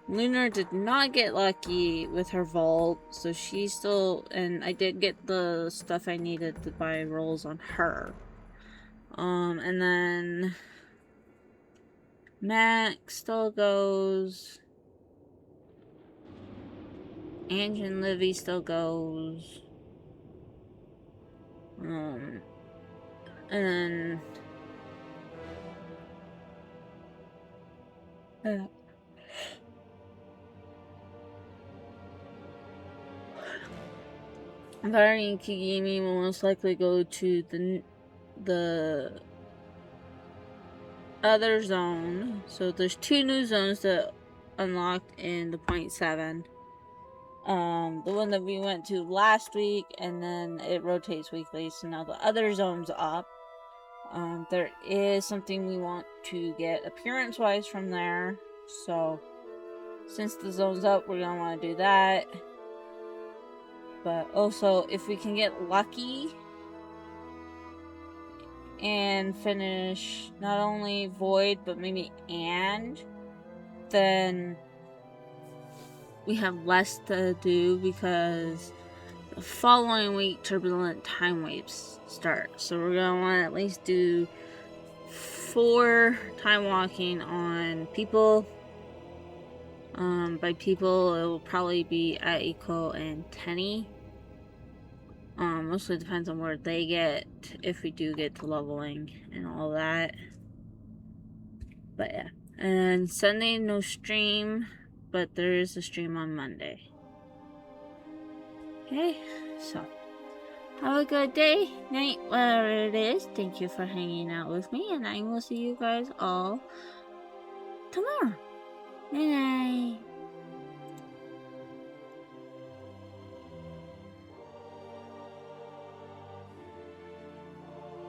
Lunar did not get lucky with her vault, so she's still, and I did get the stuff I needed to buy rolls on her. And then Max still goes. Ange and Livy still goes. And then Barry and Kigimi will most likely go to the other zone. So there's 2 new zones that unlocked in the 0.7. The one that we went to last week, and then it rotates weekly, so now the other zone's up. There is something we want to get appearance-wise from there, so since the zone's up, we're gonna want to do that. But also, if we can get lucky and finish not only Void, but maybe And, then we have less to do because the following week turbulent time waves start. So we're gonna want to at least do 4 time walking on people. By people, it will probably be Aiko and Tenny. Mostly depends on where they get, if we do get to leveling and all that. But yeah. And Sunday, no stream, but there is a stream on Monday. Okay, so have a good day, night, whatever it is. Thank you for hanging out with me, and I will see you guys all tomorrow. Good night.